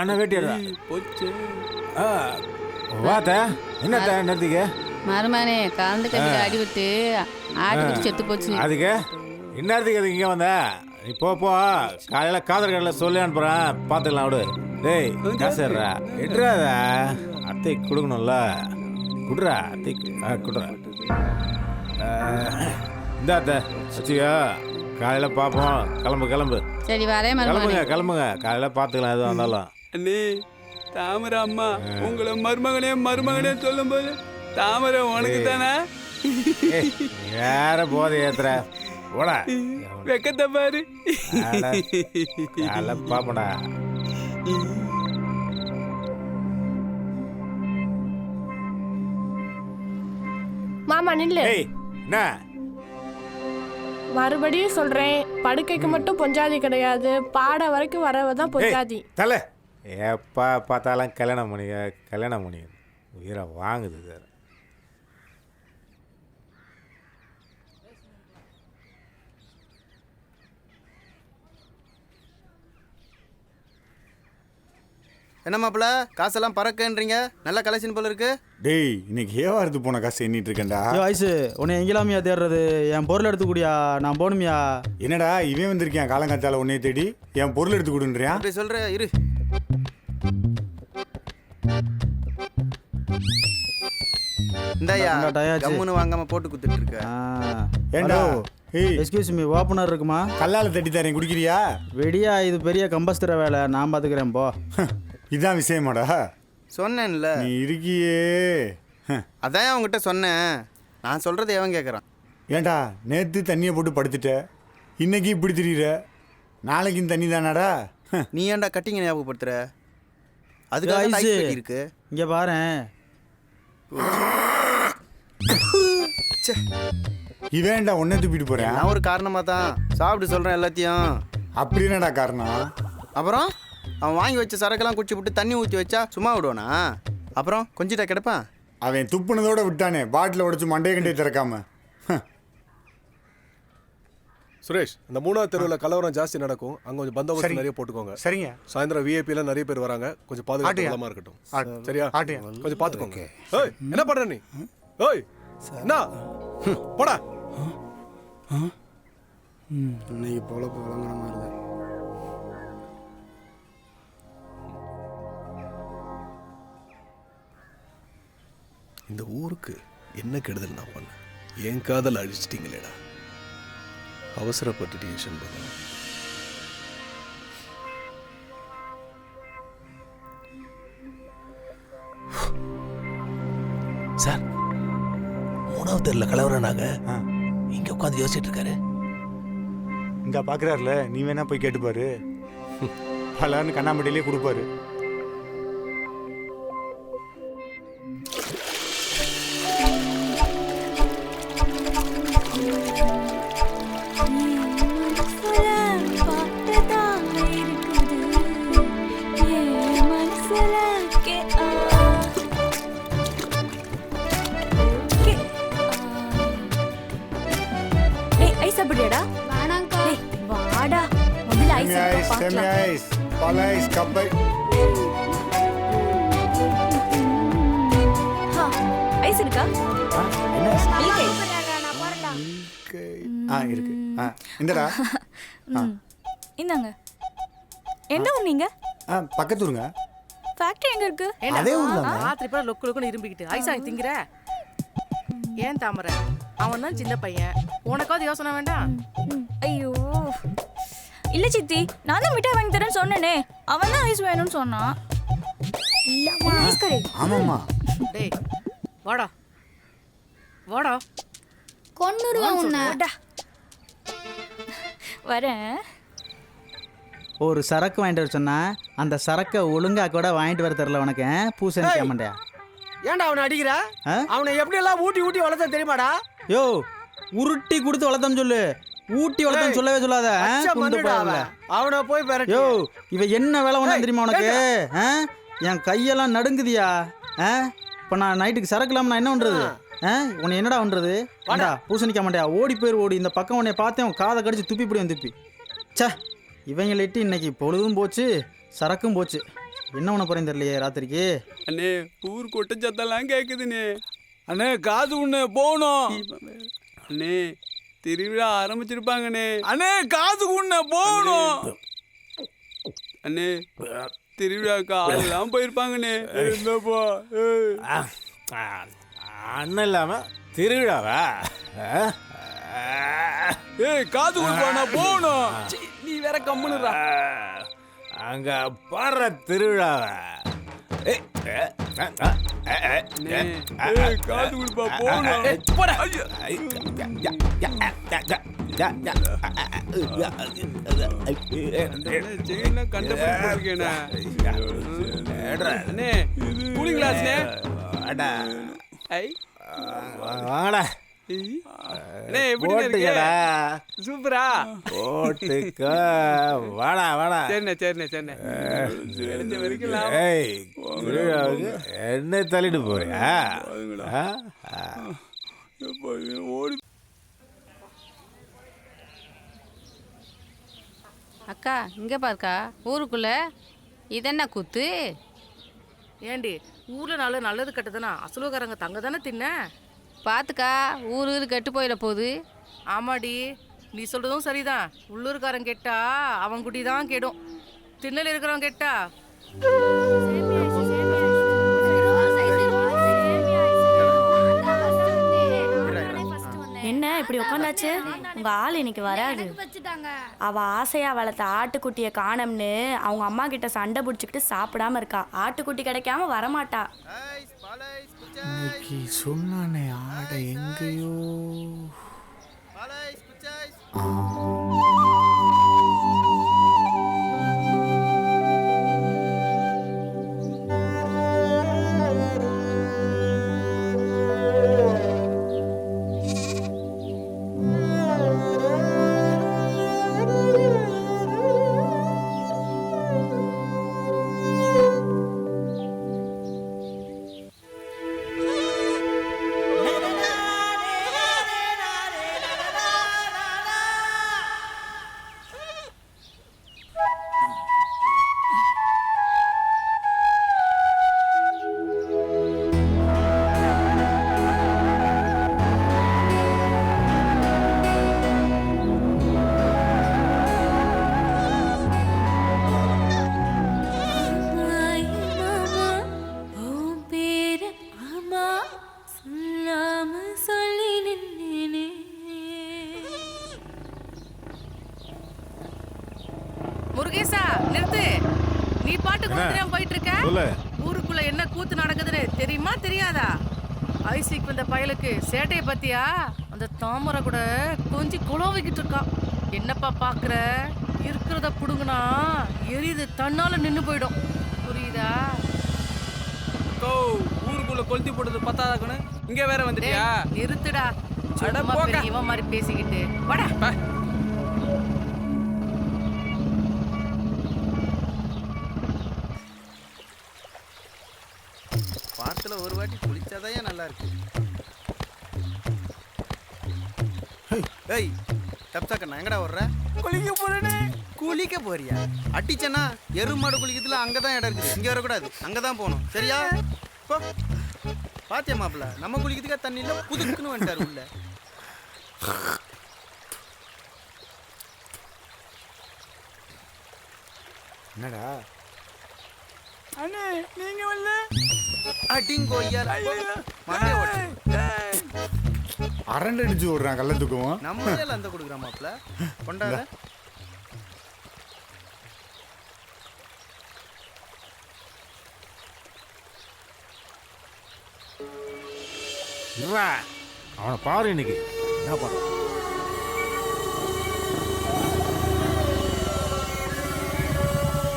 அண்ணா வேட்டியா போச்சு. வாத்த என்னத்த நடத்திக்க? மருமானே கலந்து கட்டில அடிவிட்டு ஆட்டு பிடிச்சி செத்து போச்சு. அதுக்கு இந்நேரத்துக்கு அதுக்கு இங்கே வந்த? நீ போ காலையில் காதல் கடையில் சொல்லி அனுப்புகிறேன், பார்த்துக்கலாம் விடு. டேய் காசுறா எட்ராத, அத்தை கொடுக்கணும்ல, குடுறா அத்தை. குடுறா இந்த அத்தை வச்சுக்கோ, காலையில் பார்ப்போம். கிளம்பு. சரி வரேன் கிளம்புங்க. காலையில் பார்த்துக்கலாம் எதுவாக இருந்தாலும். அண்ணே தாமரை அம்மா உங்களை மருமகனே சொல்லும்போது தாமரை உனக்கு தானே? வேற போதை ஏத்துற போடா, வெக்கத்தை பாரு. பாப்படா. மாமா நில்லு. என்ன மறுபடியும் சொல்றேன், படுக்கைக்கு மட்டும் பொஞ்சாதி கிடையாது, பாட வரைக்கும் வரவதான் பொஞ்சாதி. தலை எப்போ பார்த்தாலும் கல்யாணம் பண்ணி உயிரை வாங்குது சார். என்ன மாப்பிள்ள காசெல்லாம் பறக்கன்றீங்க? நல்லா கலெக்ஷன் போல இருக்கு. டேய் இன்னைக்கு ஏவாரத்து போன காசு எண்ணிட்டு இருக்கேன்டா. ஐசு உன்னை எங்கெல்லாமியா தேடுறது? என் பொருள் எடுத்து கூடியா, நான் போகணுமியா. என்னடா இவன் வந்திருக்கேன் காலங்காத்தால உன்னைய தேடி என் பொருள் எடுத்து கொடுன்றியா? அப்படி சொல்ற இரு. இந்தாயா கம்முன்னு வாங்காம போட்டு குத்துட்டு இருக்க. ஏண்டா எக்ஸ்கியூஸ் மீ, ஓப்பனர் இருக்குமா? கல்லால தட்டி தரேன், குடிக்கிறியா? வெடியா, இது பெரிய கம்பஸ்தர வேலை, நான் பார்த்துக்கிறேன் போ. இதான் விஷயமாடா? சொன்னேன்ல நீ இருக்கியே. அதான் அவங்ககிட்ட சொன்னேன். நான் சொல்றது எவன் கேட்குறான்? ஏண்டா நேற்று தண்ணியை போட்டு படுத்துட்ட, இன்னைக்கு இப்படி திரியிற, நாளைக்கும் தண்ணி தானாடா? நீ ஏன்டா கட்டிங்க ஞாபகப்படுத்துற? அதுக்காக இருக்கு. இங்கே பாரு, இவேண்டா உன்னை தூப்பிட்டு போறேன். நான் ஒரு காரணமாக தான் சாப்பிட்டு சொல்கிறேன் எல்லாத்தையும். அப்படி என்னடா காரணம்? அப்புறம் அவன் வாங்கி வச்ச சரக்கெல்லாம் குடிச்சு விட்டு தண்ணி ஊற்றி வச்சா சும்மா விடுவானா? அப்புறம் கொஞ்சிட்டா கிடப்பான். அவன் துப்புனதோட விட்டானே, பாட்டில் உடைச்சு மண்டைய கண்டையை திறக்காம. சுரேஷ், இந்த 3வது தெருவில் கலவரம் ஜாஸ்தி நடக்கும், அங்கே கொஞ்சம் பந்தோபஸ்து நிறைய போட்டுக்கோங்க. சரிங்க. சாயந்தரம் விஐபியில் நிறைய பேர் வராங்க, கொஞ்சம் பாதுகாப்பு இருக்கட்டும். சரியா? கொஞ்சம் பார்த்துக்கோங்க. ஏய் என்ன பண்ற நீ? ஏய் என்ன போடா. இன்னைக்கு பொழப்பு வழங்குற மாதிரி தான். இந்த ஊருக்கு என்ன கெடுதல் நான் பண்ண? என் காதல் அழிச்சிட்டீங்களேடா. அவசரப்பட்டு டென்ஷன் பண்ண. சார் 3வது தெருவில் கலவரனாங்க, இங்க உட்காந்து யோசிச்சுட்டு இருக்காரு. இங்க பாக்குறாருல, நீ வேணா போய் கேட்டுப்பாரு. பலான்னு கண்ணாமட்டிலே கொடுப்பாரு. இருக்கு. இந்தடா இந்தாங்க. எந்த ஊர் நீங்க? பக்கத்து ஊருங்க. ஃபேக்டரி எங்க இருக்கு? அதே ஊர்ல. ராத்திரி பூரா லொக்கு லொக்குன்னு இரும்பிக்கிட்டு ஐசா திங்கிற. ஏன் தாமரை, அவன் தான் சின்ன பையன், உனக்காவது யோசனை வேண்டாம்? ஐயோ இல்ல சித்தி, நான் தான் மிட்டாய் வாங்கி தரேன்னு சொன்னேனே, அவன் தான் ஐஸ் வேணும்னு சொன்னான். ஆமாம்மா. டேய் வாடா வாடா கொன்னுருவேன் உன்னை. வரேன். ஒரு சரக்கு வாங்கிட்டு வர சொன்னா அந்த சரக்கை ஒழுங்கா கூட வாங்கிட்டு வர தெரியல உனக்கு. பூசணி கேமண்டையா? ஏன்டா அவனை அடிக்கிற? அவனை எப்படி எல்லாம் ஊட்டி ஊட்டி வளர்த்த தெரியுமாடா? யோ உருட்டி கொடுத்து வளர்த்தம் சொல்லு. ஊட்டி வளர்த்தம் சொல்லவே சொல்லாத. அவனை போய் பெறட்டு. யோ இவ என்ன வேலை பண்ணா தெரியுமா உனக்கு? என் கையெல்லாம் நடுங்குதியா? இப்போ நான் நைட்டுக்கு சரக்கு இல்லாம நான் என்ன பண்றது? உன்னை என்னடா பண்றது? வாடா பூசணிக்க மாட்டியா? ஓடி போயிரு ஓடி. இந்த பக்கம் உன்னை பார்த்தேன் காதை கடிச்சு துப்பி போடுவேன் துப்பி. சே இவங்களிட்டு இன்னைக்கு பொழுதும் போச்சு சரக்கும் போச்சு. என்ன பண்ண போறேன் தெரியலையே ராத்திரிக்கு. அண்ணே ஊர் கொட்ட சத்தெல்லாம் கேக்குதுண்ணே. அண்ணே காது உண்ணே போகணும். அண்ணே திருவிழா ஆரம்பிச்சிருப்பாங்கண்ணே. அண்ணே காது உண்ணே போகணும். அண்ணே திருவிழாக்கு ஆளுலாம் போயிருப்பாங்கண்ணே. என்னப்பா அண்ணன் இல்லாம திருவிழாவா? காது கொடுப்பா போகணும். நீ வேற கம்முனுறா. அங்க பாடுற திருவிழாவா? காது கொடுப்பா போகணும். சூப்பரா ஓட்டுக்க வாடா வாடா. சரிண்ணே சரிண்ணே சரிண்ணே. என்ன தள்ளிட்டு போறியா? அக்கா இங்கே பாருக்கா ஊருக்குள்ள இதென்ன கூத்து? ஏண்டி ஊரில் நல்லது கெட்டதுன்னா அசலுக்காரங்க தங்க தானே தின்ன. பார்த்துக்கா ஊரு கெட்டு போயிட போகுது. ஆமாடி நீ சொல்கிறதும் சரிதான். உள்ளூர்காரன் கெட்டா அவன் குட்டி தான் கெடும். திண்ணல் இருக்கிறவன் கெட்டா என்ன இப்படி உட்காந்தாச்சு? உங்க ஆள் இன்னைக்கு வராது. அவ ஆசையா வளர்த்த ஆட்டுக்குட்டியை காணோம்னு அவங்க அம்மா கிட்ட சண்டை பிடிச்சிக்கிட்டு சாப்பிடாம இருக்கா. ஆட்டுக்குட்டி கிடைக்காம வரமாட்டா. இன்னைக்கு சொன்னானே ஆடை எங்கேயோ. முருகேசா நிறுத்து. நீ பாட்டுக்கு தெரியாம போயிட்டு இருக்க. ஊருக்குள்ள என்ன கூத்து நடக்குதுன்னு தெரியுமா தெரியாதா? ஐசிக்கு வந்த பயலுக்கு சேட்டையை பத்தியா? அந்த தாமரை கூட கொஞ்சம் குழவிக்கிட்டு இருக்கா. என்னப்பா பாக்குற? இருக்கிறத புடுங்குனா எரியுது தன்னால நின்னு போயிடும். புரியுதா? ஊருக்குள்ள கொளுத்தி போட்டது பத்தாதாக்கணு இங்க வேற வந்துட்டியா? நிறுத்துடா. இவன் மாதிரி பேசிக்கிட்டு வாடா. வாரத்துல ஒரு வாட்டி குளிச்சாதான் நல்லா இருக்கு. ஏய் தப்சாக்கண்ணா எங்கடா வர்ற? குளிக்க போறேனே. குளிக்க போறியா? அட்டிச்சனா எருமாடு குளிக்கிறதுல அங்கதான் இடம் இருக்குது. இங்க வரக்கூடாது, அங்கதான் போகணும். சரியா? பாத்தியா மாப்பிள்ள, நம்ம குளிக்கிறதுக்கா தண்ணி இல்ல, புதுக்குன்னு வந்துட்டாரு உள்ள. என்னடா அண்ணே நீங்க வரல? அடிங்கோய்யா அரண்டு அடிச்சு விடுறான் கள்ளத்துக்கும். நம்ம அந்த கொடுக்குறான் மாப்பிள்ள கொண்டாட. இருடா. அவனை பாரு இன்னைக்கு என்ன பண்ணுறான்.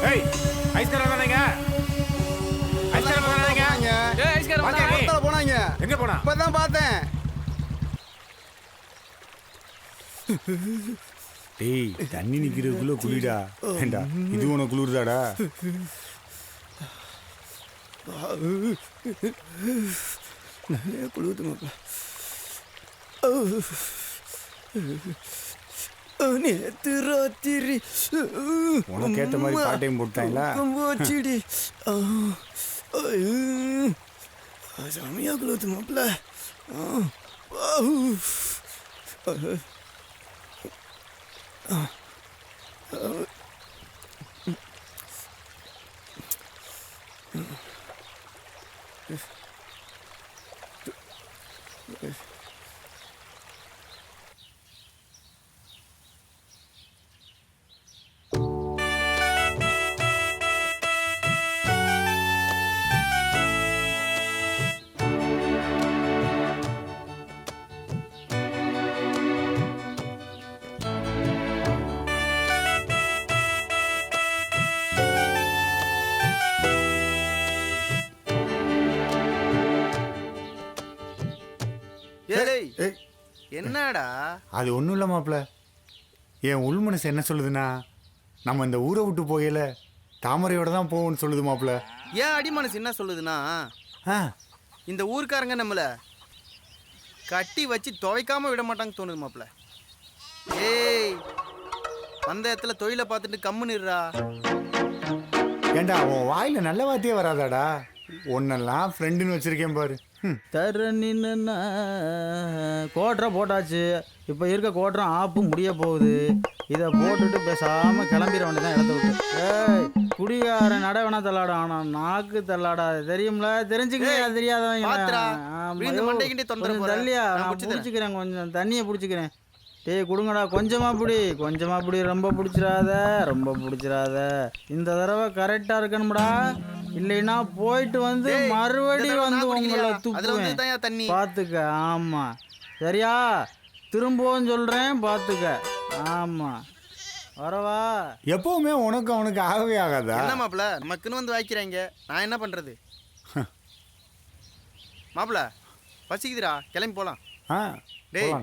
ஏய் ஐஸ்காரம் தானேங்க, ஐஸ்காரம் தானேங்க. ஏய் ஐஸ்காரம் பக்கத்துல போனாங்க. எங்க போனா? இப்பதான் பார்த்தேன். டேய் தண்ணி நிக்கிறதுக்குள்ள குளிடா. ஏண்டா இது உனக்கு குளிர்தாடா? நிறைய குளிர்து மாப்பிள்ள. நேத்து ராத்திரி உனக்கு ஏத்த மாதிரி பாட்டையும் போட்டாங்களா? போச்சுடி. செமையா குளிர்து மாப்பிள்ள. என்னடா அது ஒன்றும் இல்லை மாப்பிள்ள. என் உள் மனசு என்ன சொல்லுதுன்னா, நம்ம இந்த ஊரை விட்டு போகல தாமரையோட தான் போவோம்னு சொல்லுது மாப்பிள்ள. ஏன் அடி மனசு என்ன சொல்லுதுன்னா, இந்த ஊருக்காரங்க நம்மளை கட்டி வச்சு துவைக்காம விட மாட்டாங்க தோணுது மாப்பிள்ள. ஏய் அந்த இடத்துல தொழிலை பார்த்துட்டு கம்முன்னுடுறா. ஏண்டா உன் வாயில நல்ல வார்த்தையே வராதாடா? ஒன்னெல்லாம் ஃப்ரெண்டுன்னு வச்சிருக்கேன் பாரு. தர நின்னா கோட்டரை போட்டாச்சு. இப்போ இருக்க கோட்டரம் ஆப்பு முடிய போகுது. இதை போட்டுட்டு பேசாமல் கிளம்பிட வேண்டியதான் இடத்த விட்டு. ஏய் குடிகார நட வேணா தள்ளாடும், ஆனால் நாக்கு தள்ளாடாது தெரியும்ல? தெரிஞ்சுக்க தெரியாதவங்க கொஞ்சம் தள்ளியா நான் பிடிச்சிக்கிறேன். கொஞ்சம் தண்ணியை பிடிச்சிக்கிறேன். டேய் கொடுங்கடா, கொஞ்சமாக பிடி, ரொம்ப பிடிச்சிடாத, ரொம்ப பிடிச்சிடாத. இந்த தடவை கரெக்டாக இருக்கணும்டா, இல்லைன்னா போயிட்டு வந்து மறுபடியும் வந்து உங்களை துப்புவேன் பார்த்துக்க. ஆமாம் சரியா? திரும்பவும் சொல்கிறேன் பார்த்துக்க. ஆமாம் வரவா? எப்பவுமே உனக்கு அவனுக்கு ஆகவே ஆகாதா? என்ன மாப்பிள்ள நமக்குன்னு வந்து வாய்க்கிறாங்க, நான் என்ன பண்ணுறது? மாப்பிள்ள பசிக்குதுடா, கிளம்பி போகலாம். டேய்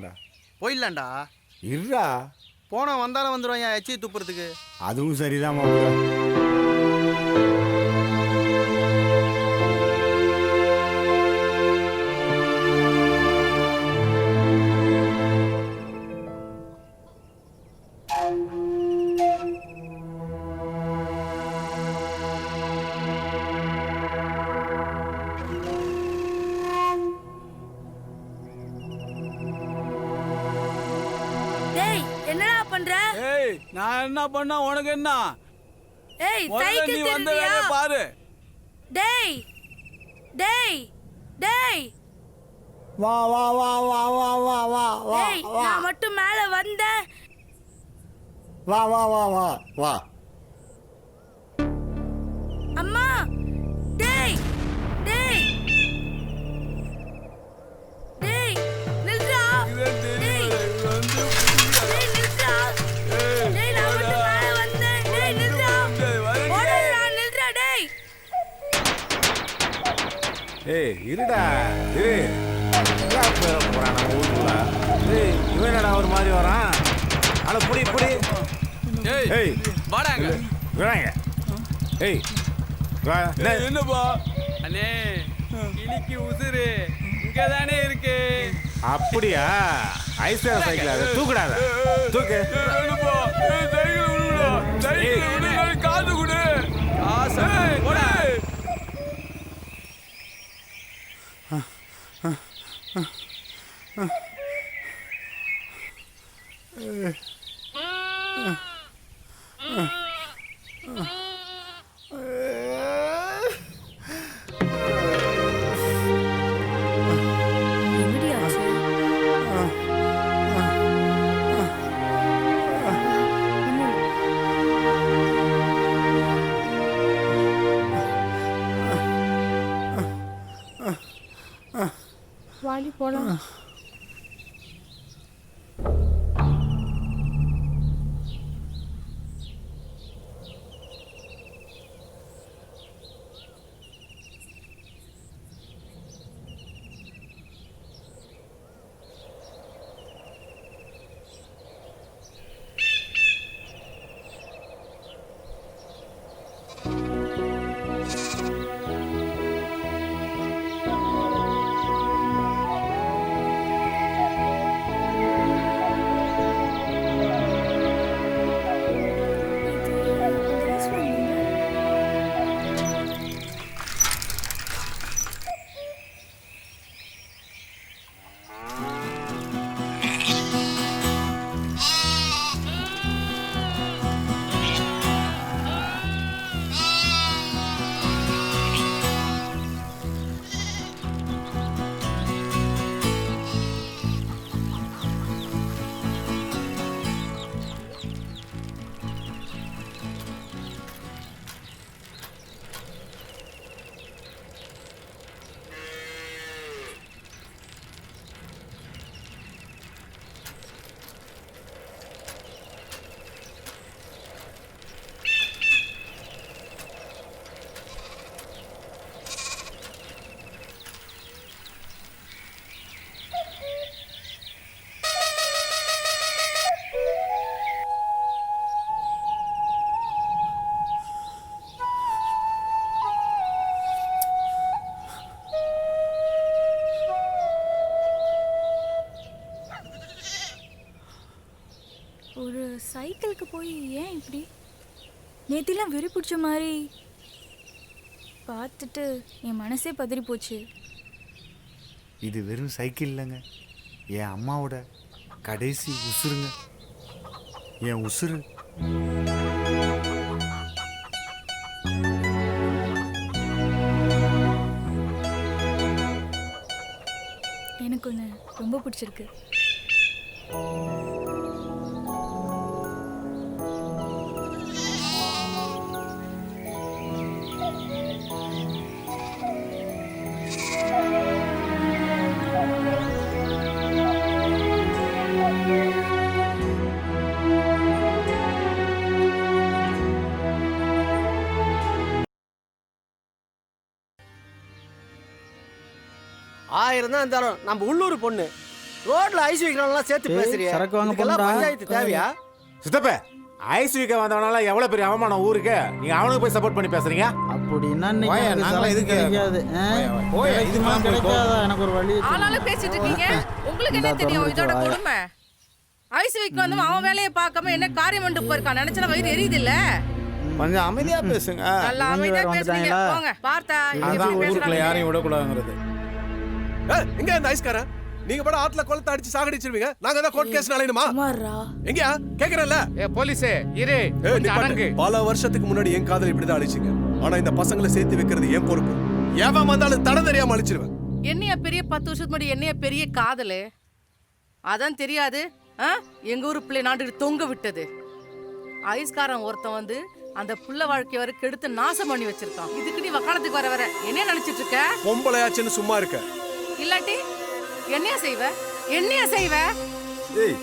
போயிடலாம்டா. இருடா, போன வந்தாலும் வந்துடுவாங்க எச்சி துப்புறதுக்கு. அதுவும் சரிதான் மாப்பிள்ள. நான் என்ன பண்ணா உனக்கு என்ன? ஏய் நீ வந்த வேலைய பாரு. டேய் டேய் டேய் வா வா வா வா வா வா வா வா. டேய் நான் மட்டும் மேல வந்தேன். வா வா வா வா வா. அம்மா டேய் டேய் டேய் நில்றா. டேய் நில்றா. டேய் நான் மட்டும் மேல வந்தேன். டேய் நில்றா. ஓடுடா நில்றா டேய். ஏய் இருடா இரு. போறான் நம்ம ஊருக்குள்ள. ஏய் இவன் என்னடா ஒரு மாதிரி வரான்? அட புடி புடி. ஏய் வாடாங்க வாடாங்க. ஏய் என்னப்பா அண்ணே, கிளிக்கு உசுரு இங்க தானே இருக்கு. அப்படியா? ஐஸ்வர்யா சைக்கிள் அதை தூக்குடாத. தூக்கு. காசு கொடு. காசு போடா. வாடி போலாம். ஒரு சைக்கிளுக்கு போய் ஏன் இப்படி நேத்திலாம் வெறி பிடிச்ச மாதிரி பார்த்துட்டு என் மனசே பதறி போச்சு. இது வெறும் சைக்கிள் இல்லைங்க, என் அம்மாவோட கடைசி உசுருங்க, என் உசுரு. எனக்கு ஒன்று ரொம்ப பிடிச்சிருக்கு. ஆயிரம் தான் இருந்தாலும் நம்ம உள்ளூர் பொண்ணு ரோட்ல ஐஸ் வைக்கிறவங்களாம் சேர்த்து பேசுறியா? சரக்கு வாங்க இதுக்கெல்லாம் போறா? பஞ்சாயத்து தேவையா? சித்தப்ப ஐஸ் வீக்க வந்தவனால எவ்வளவு பெரிய அவமானம் ஊருக்கு. நீங்க அவனுக்கு போய் சப்போர்ட் பண்ணி பேசுறீங்க. அப்படின்னா கிடைக்காது. எனக்கு ஒரு வழி. ஆளாலும் பேசிட்டு இருக்கீங்க. உங்களுக்கு என்ன தெரியும் இதோட கொடுமை? ஐஸ் வீக் வந்து அவன் வேலையை பார்க்காம என்ன காரியம் பண்ணிட்டு போயிருக்கான். நினைச்சா வயிறு எரியுது இல்ல? கொஞ்சம் அமைதியா பேசுங்க. நல்லா அமைதியா பேசுறீங்க. போங்க. பார்த்தா ஊருக்குள்ள யாரையும் விடக்கூடாதுங்கிறது. எங்க இந்த ஐஸ்காரன்? நீங்க பட ஆட்ல கொளத்த அடிச்சு சாகடிச்சிருவீங்க. நாங்க தான் கோர்ட் கேஸ் நாளையுமா? எங்கயா கேக்குறல்ல? போலீஸே இரு அடங்கு. பல வருஷத்துக்கு முன்னாடி என் காதல் இப்படி தான் அழிச்சிங்க. ஆனா இந்த பசங்களை சேர்த்து வைக்கிறது என் பொறுப்பு. ஏவன் வந்தாலும் தட தெரியாம அழிச்சிருவேன். என்னைய பெரிய 10 வருஷத்துக்கு முன்னாடி என்னைய பெரிய காதலு அதான் தெரியாது. எங்க ஊரு பிள்ளை நாட்டுக்கு தொங்க விட்டது. ஐஸ்காரன் ஒருத்தன் வந்து அந்த புள்ள வாழ்க்கைய வர கெடுத்து நாசம் பண்ணி வச்சிருக்கான். இதுக்கு நீ வக்காலத்துக்கு வர என்ன நினைச்சிட்டு இருக்க? பொம்பளையாச்சுன்னு சும்மா இருக்க. இல்லாட்டி என்னைய செய்வ? என்னைய செய்வ? ஏய்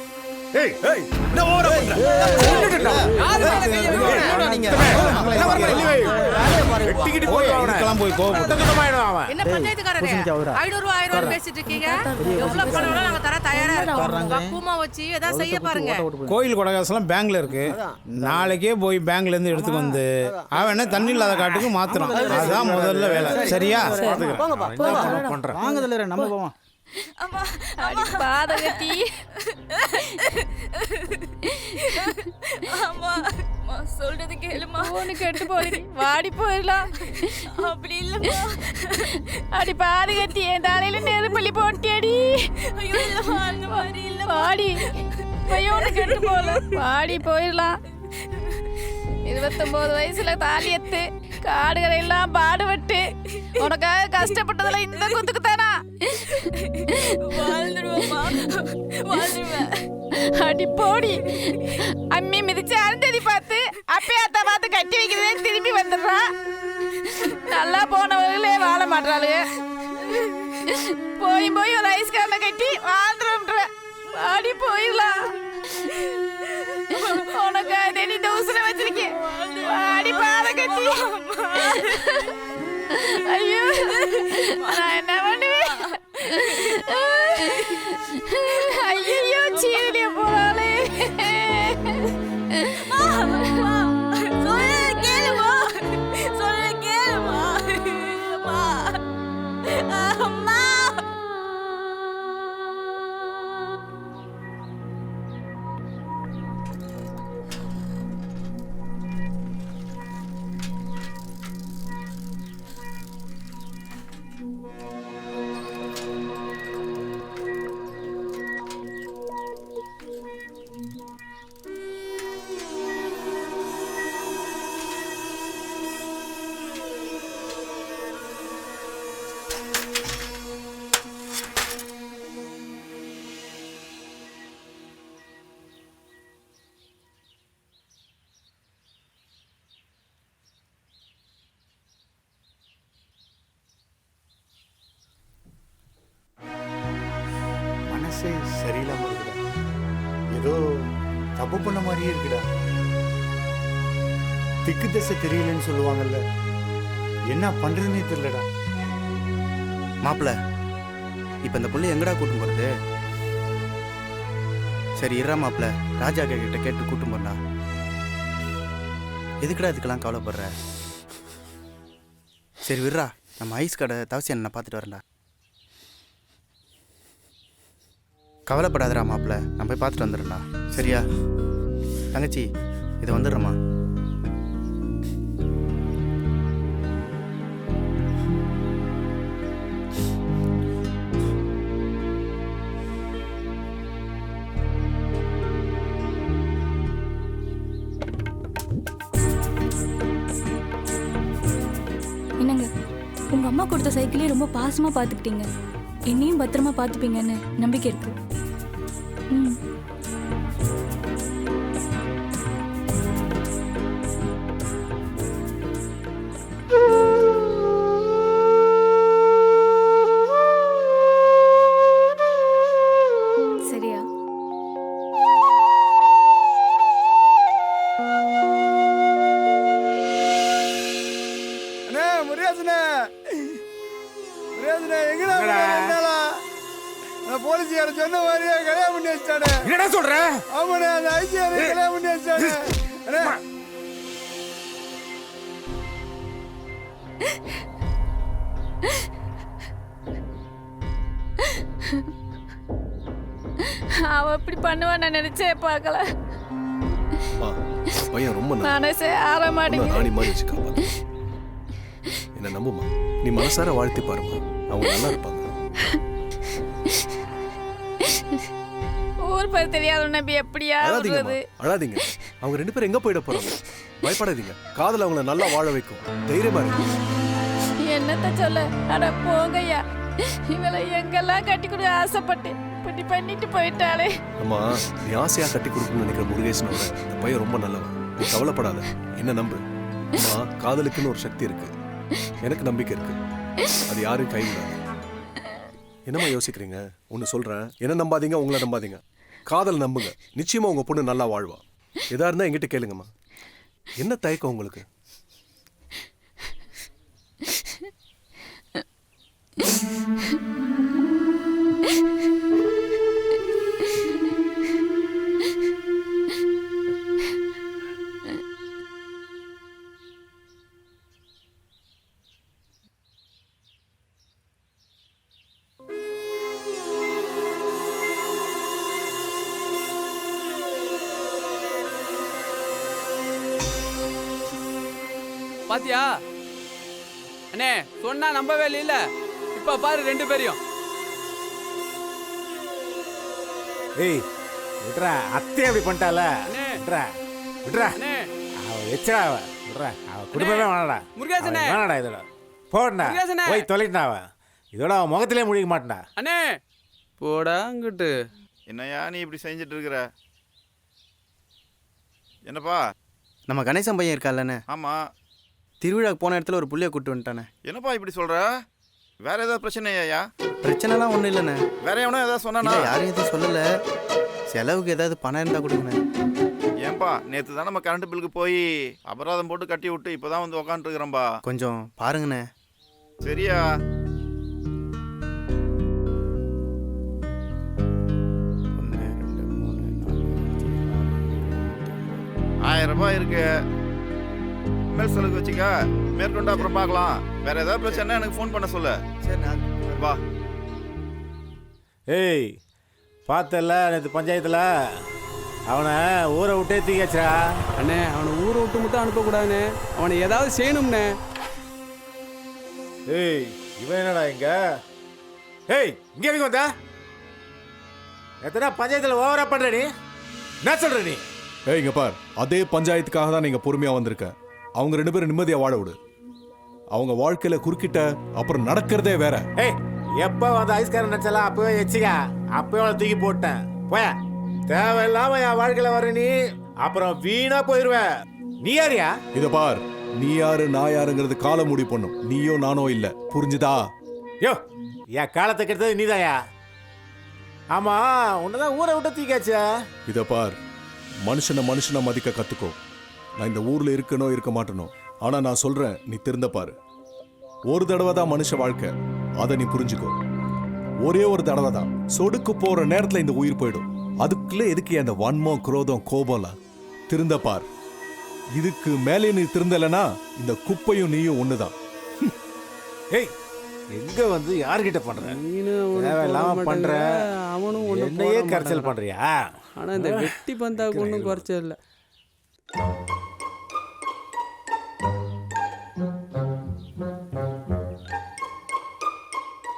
ஏய் ஏய் என்ன ஓர பண்ற? யாரு மேல கைய வைக்கற நீங்க? என்ன வரல இல்ல வை. டிக்கெட் போய் அவனலாம் போய் கோபப்பட்டதுமாயிடும் அவன். என்ன பஞ்சாயத்துக்காரரே? 500 ரூபாய் 1000 ரூபாய் பேசிட்டு இருக்கீங்க. எவ்வளவு பணம் வேணா நாங்க தர தயாரா இருக்கோம். பக்குமா வச்சு ஏதா செய்ய பாருங்க. கோயில் கொடகாசலாம் பேங்க்ல இருக்கு. நாளைக்கே போய் பேங்க்ல இருந்து எடுத்துட்டு வந்து அவன் என்ன தண்ணி இல்லாத காட்டுக்கு மாத்துறான். அதான் முதல்ல வேலை. சரியா? பண்றேன். வாங்கதல நம்ம போவோம். அம்மா அடி பாதகத்தி. அம்மா அம்மா சொல்றது கேளுமா. உனக்கு எடுத்து போயிடு. வாடி போயிடலாம். அப்படி இல்லம்மா. அடி பாதகத்தி என் தலையில நெருப்பள்ளி போட்டியடி. ஐயோ இல்லம்மா அந்த மாதிரி இல்ல. வாடி பையனு கெட்டு போல. வாடி போயிடலாம். 29 வயசுல தாலி எத்து காடுகளை எல்லாம் பாடுபட்டு உனக்காக கஷ்டப்பட்டதுல இந்த குத்துக்கு தானா? வாழ்ந்துருவேம்மா வாழ்ந்துருவேன். அடி போடி. அம்மி மிதிச்சு அருந்ததி பார்த்து அப்பயாத்த பார்த்து கட்டி வைக்கிறதே திரும்பி வந்துடுறா. நல்லா போனவர்களே வாழ மாட்டாளுங்க. போய் போய் ஒரு ஐஸ் கார்ல கட்டி வாழ்ந்துருன்ற வாடி போயிடலாம். உனக்கு நீ தூசணை வச்சிருக்கேன் வாடி பாத கட்டி. ஐயோ நான் என்ன பண்ணுவேன்? ஐயோ சீரடிய போறாளே. மனசே சரியில்லாம இருக்குடா. ஏதோ தப்பு பண்ண மாதிரியே இருக்குடா. திக்கு திசை தெரியலன்னு சொல்லுவாங்கல்ல, என்ன பண்றதுன்னே தெரியலடா. மாப்பிள்ள இப்போ இந்த புள்ளை எங்கடா கூட்டும் போகிறது? சரி இருறா மாப்பிள்ள, ராஜா கிட்ட கேட்டு கூட்டும் போறா. எதுக்குடா இதுக்கெல்லாம் கவலைப்படுற? சரி விட்றா, நம்ம ஐஸ் கடை தவசி அண்ணனை பார்த்துட்டு வரேன்டா. கவலைப்படாதடா மாப்பிள்ள, நான் போய் பார்த்துட்டு வந்துடுறேன்டா. சரியா தங்கச்சி, இதை வந்துடுறேம்மா. என்னங்க, உங்க அம்மா கொடுத்த சைக்கிளே ரொம்ப பாசமா பார்த்துக்கிட்டீங்க. என்னையும் பத்திரமா பார்த்துப்பீங்கன்னு நம்பிக்கை இருக்கு. ம். சரியா? அண்ணே முருகேசனே, முருகேசனே எங்கடா போலீஸ்கார சொன்ன மாதிரியே கல்யாணம் பண்ணி வச்சிட்டானே. என்னடா சொல்ற? ஆமாண்ணே, அந்த ஐசிஆர் கல்யாணம் பண்ணி வச்சிட்டானே. அவ இப்படி பண்ணுவான்னு நான் நினைச்சே பார்க்கல. பையன் ரொம்ப மனசே ஆற மாட்டேங்குது. ராணி மாதிரி வச்சு காப்பாத்து. என்ன நம்புமா, நீ மனசார வாழ்த்தி பாருமா, அவங்க நல்லா இருப்பாங்க. ஊர் பேர் தெரியாத நம்பி எப்படியா அழாதீங்கம்மா, அழாதீங்க. அவங்க ரெண்டு பேரும் எங்க போயிட போறாங்க? பயப்படாதீங்க, காதல் அவங்கள நல்லா வாழ வைக்கும். தைரியமா இருங்க. என்னத்த சொல்ல? அட போங்கய்யா, இவளை எங்கெல்லாம் கட்டி கொடுக்க ஆசைப்பட்டு இப்படி பண்ணிட்டு போயிட்டாளே. அம்மா, நீ ஆசையா கட்டி கொடுக்கணும்னு நினைக்கிற முருகேசனோட இந்த பையன் ரொம்ப நல்லவன். நீ கவலைப்படாத, என்ன நம்பு. அம்மா, காதலுக்குன்னு ஒரு சக்தி இருக்கு. எனக்கு நம்பிக்கை இருக்கு, அது யாரும் கைவிடாது. என்னம்மா யோசிக்கிறீங்க? ஒன்று சொல்றேன், என்ன நம்பாதீங்க, உங்களை நம்பாதீங்க. காதல் நம்புங்க, நிச்சயமா உங்க பொண்ணு நல்லா வாழ்வா. எதா இருந்தா என்கிட்ட கேளுங்கம்மா. என்ன தயக்கம் உங்களுக்கு? பாத்தியா அண்ணே, சொன்னா நம்பவே இல்ல. இப்ப பாரு ரெண்டு பேரையும். ஏய் விட்றா, அத்தை அப்படி பண்ணிட்டால. விட்றா விட்றா, அவ எச்சடா அவ. விட்றா, அவ குடும்பமே வேணாடா. முருகேசனே வேணாடா, இதோட போடா, போய் தொலைட்டா. அவ இதோட அவன் முகத்திலே முடிக்க மாட்டா. அண்ணே போடா அங்கிட்டு. என்னையா நீ இப்படி செஞ்சுட்டு இருக்கிற? என்னப்பா? நம்ம கணேசன் பையன் இருக்கால்லண்ணே. ஆமாம். திருவிழாக்கு போன இடத்துல ஒரு புள்ளைய கூப்பிட்டு வந்துட்டானே. என்னப்பா இப்படி சொல்கிற? வேற ஏதாவது பிரச்சனையா? பிரச்சனைலாம் ஒன்றும் இல்லைண்ணே. வேற எவனோ ஏதாவது சொன்னானா? யாரும் எதுவும் சொல்லலை. செலவுக்கு ஏதாவது பணம் இருந்தால் கொடுங்கண்ணே. ஏன்பா நேற்று தான் நம்ம கரண்ட் பில்லுக்கு போய் அபராதம் போட்டு கட்டி விட்டு இப்போ தான் வந்து உக்காந்துருக்குறோம்பா. கொஞ்சம் பாருங்கண்ணே. சரியா? ₹1000 இருக்கு. மேல் செலவுக்கு வச்சுக்க. மேற்கொண்டு அப்புறம் பார்க்கலாம். வேற ஏதாவது பிரச்சனை எனக்கு ஃபோன் பண்ண சொல்லு. சரி நான் வா. ஏய் பார்த்தல நேற்று பஞ்சாயத்தில் அவனை ஊரை விட்டே தூக்கியாச்சா? அண்ணே அவனை ஊரை விட்டு மட்டும் அனுப்பக்கூடாதுண்ணே, அவனை ஏதாவது செய்யணும்ண்ணே. ஏய் இவன் என்னடா இங்க? ஏய் இங்கே எதுக்கு வந்த? எத்தனை பஞ்சாயத்தில் ஓவரா பண்ற நீ? என்ன சொல்ற நீ? ஏய் இங்க பார், அதே பஞ்சாயத்துக்காக தான் நீங்க பொறுமையா வந்திருக்க. அவங்க 2 பேரும் நிம்மதியா வாழ விடு. அவங்க வாழ்க்கையில குறுக்கிட்ட அப்புறம் நடக்கிறதே வேற. ஏய் எப்போ வந்து ஐஸ்காரன் நினச்சலாம் அப்பவே வச்சுக்க. அப்பவே அவனை தூக்கி போட்டேன். போய தேவையில்லாம என் வாழ்க்கையில் வர நீ அப்புறம் வீணா போயிருவ. நீ யாரியா? இத பார், நீ யாரு நான் யாருங்கிறது காலம் முடிவு பண்ணும். நீயோ நானோ இல்ல, புரிஞ்சுதா? யோ என் காலத்தை கெடுத்தது நீதாயா? ஆமா உன்னதான் ஊரை விட்டு தூக்கியாச்சா? இத பார், மனுஷனை மதிக்க கத்துக்கோ. நான் இந்த ஊர்ல இருக்கனோ இருக்க மாட்டேனோ, ஆனா நான் சொல்றேன், நீ திருந்த பாரு. ஒரு தடவை தான் மனுஷ வாழ்க்கை, அதை நீ புரிஞ்சுக்கோ. ஒரே ஒரு தடவை தான். சொடுக்கு போற நேரத்துல இந்த உயிர் போயிடும். அதுக்குள்ள எதுக்கு அந்த வன்மம், குரோதம், கோபம்லாம்? திருந்த பார். இதுக்கு மேலே நீ திருந்தலைன்னா இந்த குப்பையும் நீயும் ஒண்ணுதான். ஏய் எங்க வந்து யார்கிட்ட பண்ற? தேவையில்லாம பண்ற. அவனும் என்னையே கரைச்சல் பண்றியா? ஆனா இந்த வெட்டி பந்தாவுக்கு ஒன்றும் குறைச்சல் இல்லை.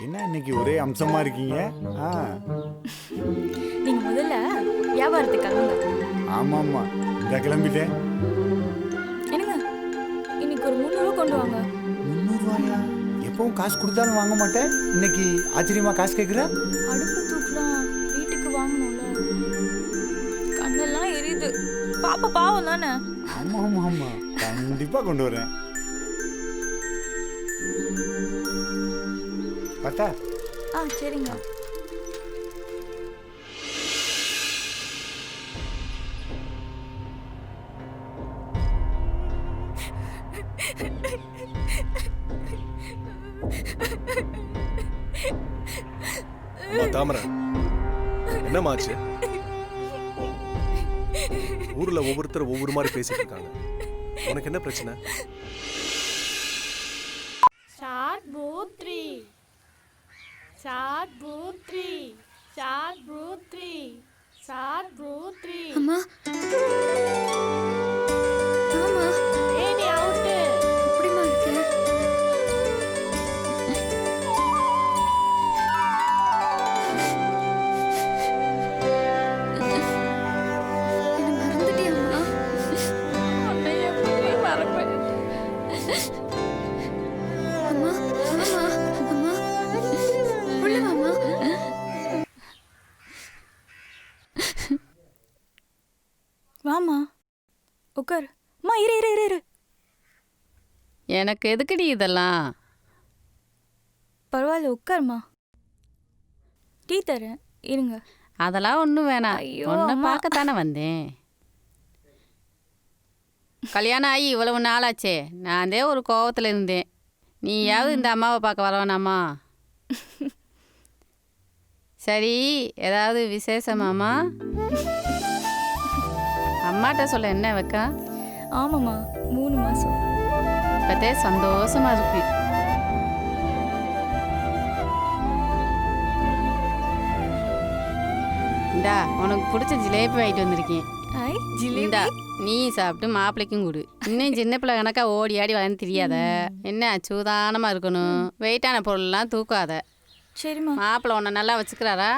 என்ன இன்னைக்கு ஒரே அம்சமா இருக்கீங்க? நீங்க முதல்ல வியாபாரத்துக்கு கிளம்புங்க. ஆமாம்மா இந்த கிளம்பிட்டேன். என்னங்க இன்னைக்கு ஒரு 300 கொண்டு வாங்க. 300 எப்பவும் காசு கொடுத்தாலும் வாங்க மாட்டேன். இன்னைக்கு ஆச்சரியமா காசு கேட்குற? அடுப்பு தூக்கலாம், வீட்டுக்கு வாங்கணும்ல. கண்ணெல்லாம் எரியுது. பாப்பா பாவம் தானே. ஆமா ஆமா ஆமா கண்டிப்பா கொண்டு வரேன். பார்த்தா? சரிங்க. தாமரை என்னமாச்சு? ஊர்ல ஒவ்வொருத்தர் ஒவ்வொரு மாதிரி பேசிட்டு இருக்காங்க. உனக்கு என்ன பிரச்சனை? Shot boot 3. Shot boot 3. Shot boot 3. Shot boot 3. அம்மா ஆமா ஏய் நீ அவுட். எப்படிமா இருக்கு? என்ன மறந்துட்டியாம்மா? உன்னை எப்படி மறப்பேன்? அம்மா அம்மா அம்மா உள்ள வாம்மா. வாம்மா உட்கார். அம்மா இரு இரு இரு இரு. எனக்கு எதுக்குடி இதெல்லாம்? பரவாயில்ல உட்காருமா. டீ தரேன் இருங்க. அதெல்லாம் ஒன்றும் வேணாம். ஐயோ, உன்னை அம்மா. பார்க்கத்தானே வந்தேன். கல்யாணம் ஆகி இவ்வளவு நாளாச்சே, நான் ஒரு கோவத்தில் இருந்தேன். நீயாவது இந்த அம்மாவை பார்க்க வரவேணாமா? சரி ஏதாவது விசேஷமாம்மா? அம்மாட்ட சொல்ல என்ன வைக்கா? ஆமாம்மா 3 மாதம். இப்போதே சந்தோஷமா இருக்கு. இந்தா உனக்கு பிடிச்ச ஜிலேபி வாங்கிட்டு வந்திருக்கேன். ஐ ஜிலேபி. இந்தா நீ சாப்பிட்டு மாப்பிள்ளைக்கும் கொடு. இன்னும் சின்ன பிள்ளை கணக்கா ஓடி ஆடி வளர்ந்து தெரியாத. என்ன சூதானமாக இருக்கணும். வெயிட்டான பொருள்லாம் தூக்காத. சரிம்மா. மாப்பிள்ளை உன்னை நல்லா வச்சுக்கிறாரா?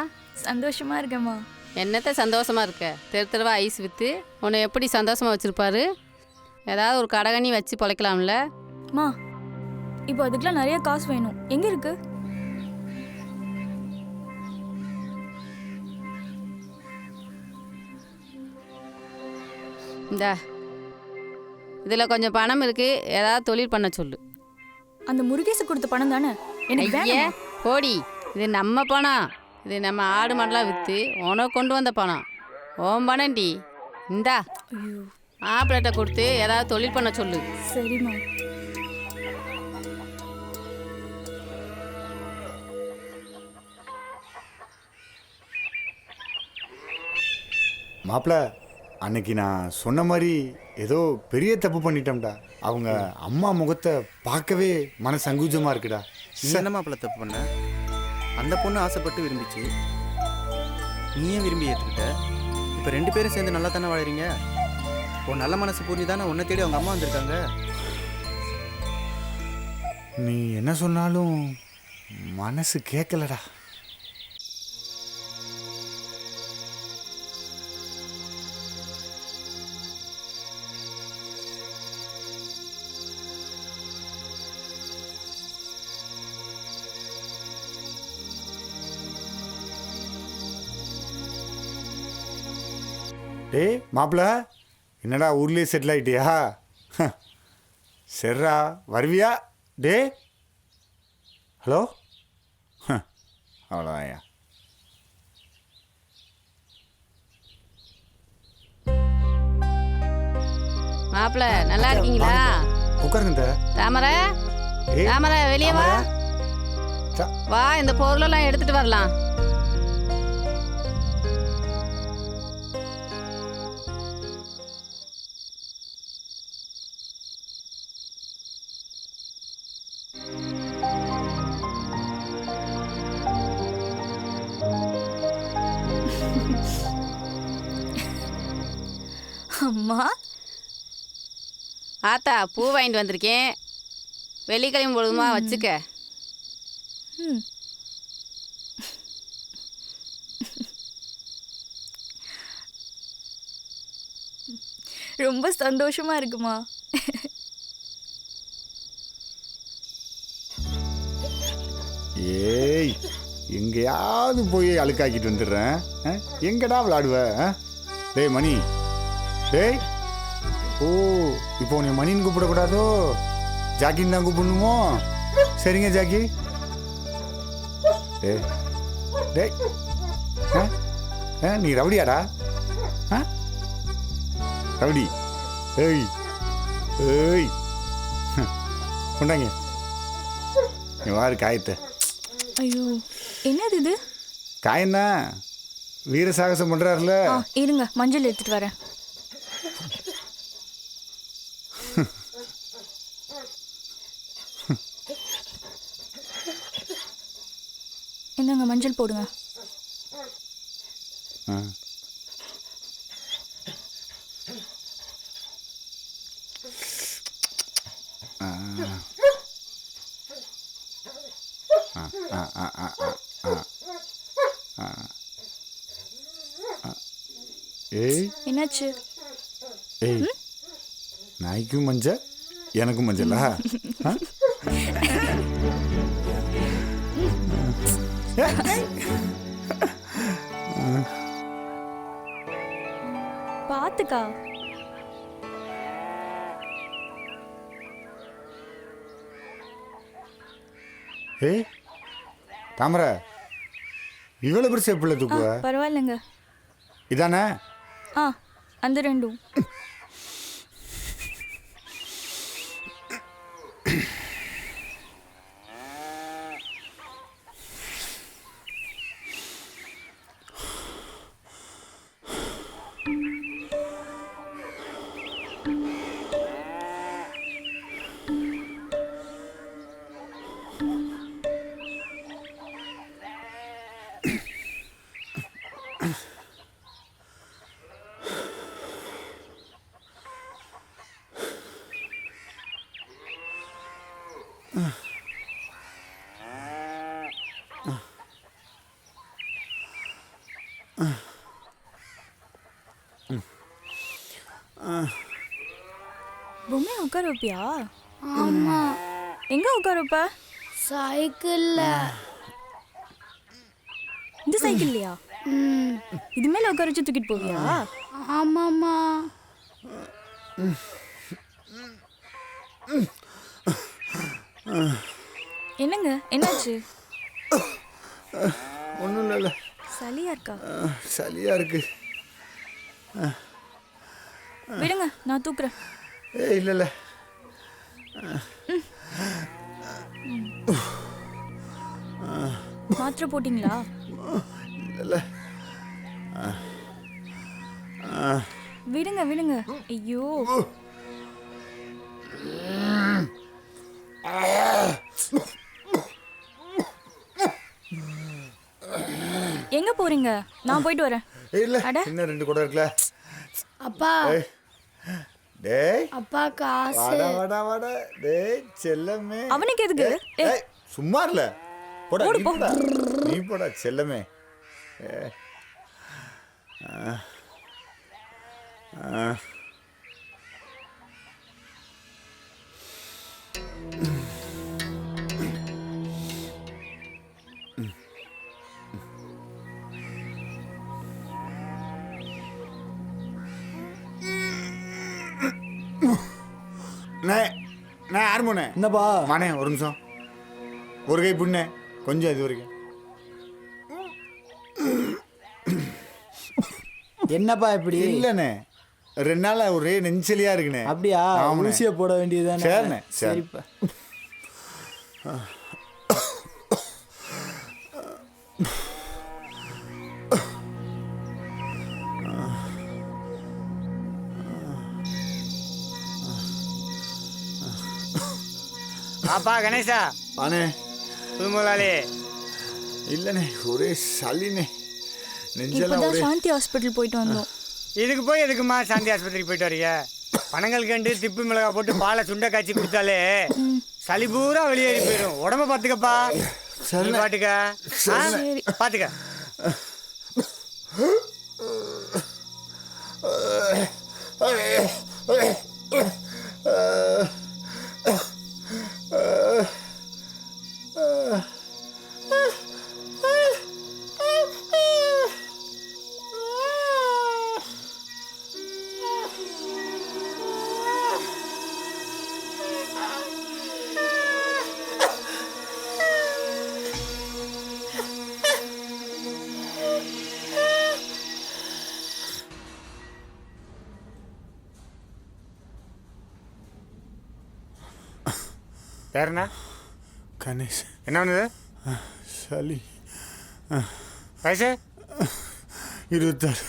சந்தோஷமா இருக்கேம்மா. என்னத்த சந்தோஷமா இருக்க? தெருவா ஐஸ் விற்று உன்னை எப்படி சந்தோஷமா வச்சுருப்பாரு? ஏதாவது ஒரு கடகணி வச்சு பொழைக்கலாம்ல? மா இப்போ அதுக்கெல்லாம் நிறைய காசு வேணும். எங்கே இருக்கு? இந்தா இதில் கொஞ்சம் பணம் இருக்கு. ஏதாவது தொழில் பண்ண சொல்லு. அந்த முருகேசு கொடுத்த பணம் தானே? எனக்கு ஐயே வேணாம். போடி, இது நம்ம பணம். இது நம்ம ஆடு மாடெல்லாம் விற்று உனக்கு கொண்டு வந்த பணம். ஓம் பணம்டி. இந்தா மாப்பிள்ளைகிட்ட கொடுத்து ஏதாவது தொழில் பண்ண சொல்லு. சரிம்மா. மாப்பிள்ள, அன்னைக்கு நான் சொன்ன மாதிரி ஏதோ பெரிய தப்பு பண்ணிட்டோம்டா. அவங்க அம்மா முகத்தை பார்க்கவே மன சங்கூஜமாக இருக்குடா. நீ என்ன மாப்பிள்ள தப்பு பண்ண? அந்த பொண்ணு ஆசைப்பட்டு விரும்பிச்சு, நீயே விரும்பி ஏற்றுக்கிட்ட. இப்போ 2 பேரும் சேர்ந்து நல்லா தானே வாழறீங்க. உன் நல்ல மனசு புரிஞ்சு தானே உன்னை தேடி அவங்க அம்மா வந்திருக்காங்க. நீ என்ன சொன்னாலும் மனசு கேட்கலடா. டேய் மாப்பிள்ள, என்னடா ஊர்லேயே செட்டில் ஆகிட்டியா? சரிடா, வருவியா? டே ஹலோ, அவ்வளோதான்யா. மாப்பிள்ள நல்லா இருக்கீங்களா? உட்காருங்க. தாமரை, தாமரை வெளியே வா. வா, இந்த பொருளெல்லாம் எடுத்துட்டு வரலாம். அம்மா, ஆத்தா பூ வாங்கிட்டு வந்திருக்கேன். வெள்ளிக்கிழமை பொழுதுமா வச்சுக்க. ம். ரொம்ப சந்தோஷமா இருக்குமா? ஏய், எங்கேயாவது போய் அழுக்காக்கிட்டு வந்துடுறேன். எங்கடா விளாடுவ? டேய் மணி, டேய். ஓ, இப்போ உன்னை மணின்னு கூப்பிடக்கூடாதோ, ஜாக்கின்னு தான் கூப்பிடணுமோ? சரிங்க ஜாக்கி. டேய் டேய், நீ ரவுடியாடா? ரவுடி? ஏய் ஏய், கொண்டாங்க நீ வாரு காயத்தை. ஐயோ, என்னது இது? காயன்னா வீர சாகசம் பண்றாருல. இருங்க, மஞ்சள் எடுத்துட்டு வரேன். என்னங்க, மஞ்சள் போடுங்க. ஏய், என்னாச்சு? ஏய், நாய்க்கும் மஞ்சள் எனக்கும் மஞ்சளா? பாத்துக்கா. ஏய் தாமரை, இவ்வளவு பெருசு எப்படி தூக்குவ? பரவாயில்லைங்க. இதானே? அந்த ரெண்டும். பொம்மை உட்கார வைப்பியா? ஆமா. எங்க உட்கார வைப்ப? சைக்கிள்ல. இந்த சைக்கிள்லையா? இது மேல உட்கார வச்சு தூக்கிட்டு போவியா? ஆமாம்மா. என்னங்க என்னாச்சு? ஒன்றும் இல்லை. சளியா இருக்கா? சளியாக இருக்கு. விடுங்க, நான் தூக்குறேன். இல்லை இல்லை. மாத்திரை போட்டிங்களா? இல்லை. விடுங்க விடுங்க. ஐயோ, எங்க போறீங்க? நான் போயிட்டு வரேன். இல்லை, இன்னும் 2 குடம் இருக்குல்ல. அப்பா டேய் அப்பா காசு. வாடா வாடா வாடா. டேய் செல்லமே. அவனுக்கு எதுக்கு? ஏய் சும்மா இல்ல. போடா ஓடு, நீ போ. போடா. நீ போடா செல்லமே. நான் யார் போனேன்? என்னப்பா மானே ஒரு நிமிஷம். ஒரு கை புண்ணே கொஞ்சம் இது வரைக்கும். என்னப்பா இப்படி? இல்லைண்ணே 2 நாளா ஒரே நெஞ்சலியா இருக்குண்ணே. அப்படியா? ஊசியை போட வேண்டியதுதானே? சரிண்ணே சரி. சரிப்பா. பாப்பா கணேசா. ஆனே புது முதலாளி. இல்லைண்ணே ஒரே சளிண்ணே. நெஞ்செல்லாம் இப்பதான் ஒரே. சாந்தி ஹாஸ்பிட்டல் போயிட்டு வந்தோம். இதுக்கு போய் எதுக்குமா சாந்தி ஆஸ்பத்திரி போயிட்டு வரீங்க? பனங்கள் கண்டு திப்பு மிளகா போட்டு பாலை சுண்டை காய்ச்சி குடித்தாலே சளி பூரா வெளியேறி போயிடும். உடம்ப பாத்துக்கப்பா. சரி பாட்டுக்க. பாத்துக்க. பேருண்ணா? கணேஷ். என்ன பண்ணுது? சளி. வயசு? 26.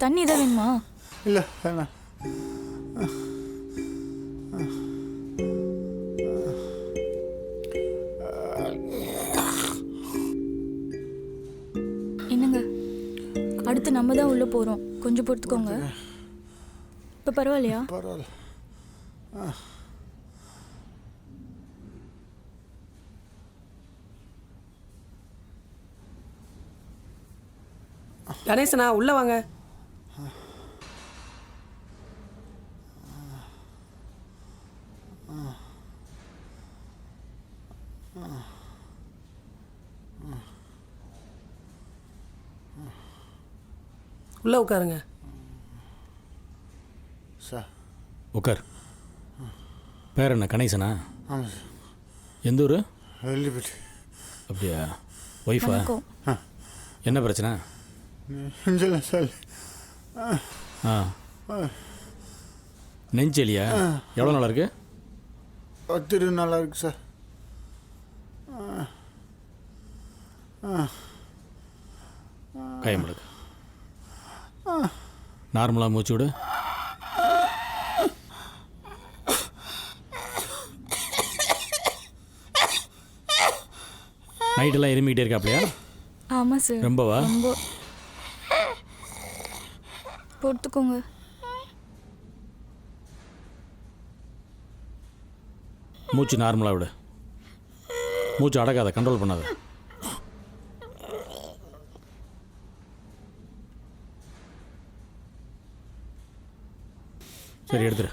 தண்ணி தான் வேணுமா? இல்லை வேணாம். என்னங்க, அடுத்து நம்ம தான் உள்ள போறோம். கொஞ்சம் பொறுத்துக்கோங்க. இப்போ பரவாயில்லையா? பரவாயில்ல. கணேசனா உள்ள வாங்க. உள்ள உட்காருங்க. சார் உட்கார். பேர் என்ன? கணேசனா? ஆமாம் சார். எந்த ஊர்? வெள்ளிப்பட்டி. அப்படியா? ஒய்ஃபா? வணக்கம். என்ன பிரச்சனை? நெஞ்செல்லாம் சளி. நெஞ்சலியா? எவ்வளோ நாளாக இருக்கு? 10 நாளாக இருக்கு சார். கையம்படுக்கு. நார்மலாக மூச்சு விடு. நைட்டெல்லாம் இருமிக்கிட்டே இருக்கா? அப்படியா? ஆமாம் சார். ரொம்பவா? ரொம்ப. பொறுத்துக்கோங்க. மூச்சு நார்மலாக விடு. மூச்சு அடக்காத, கண்ட்ரோல் பண்ணாத. சரி எடுத்துரு.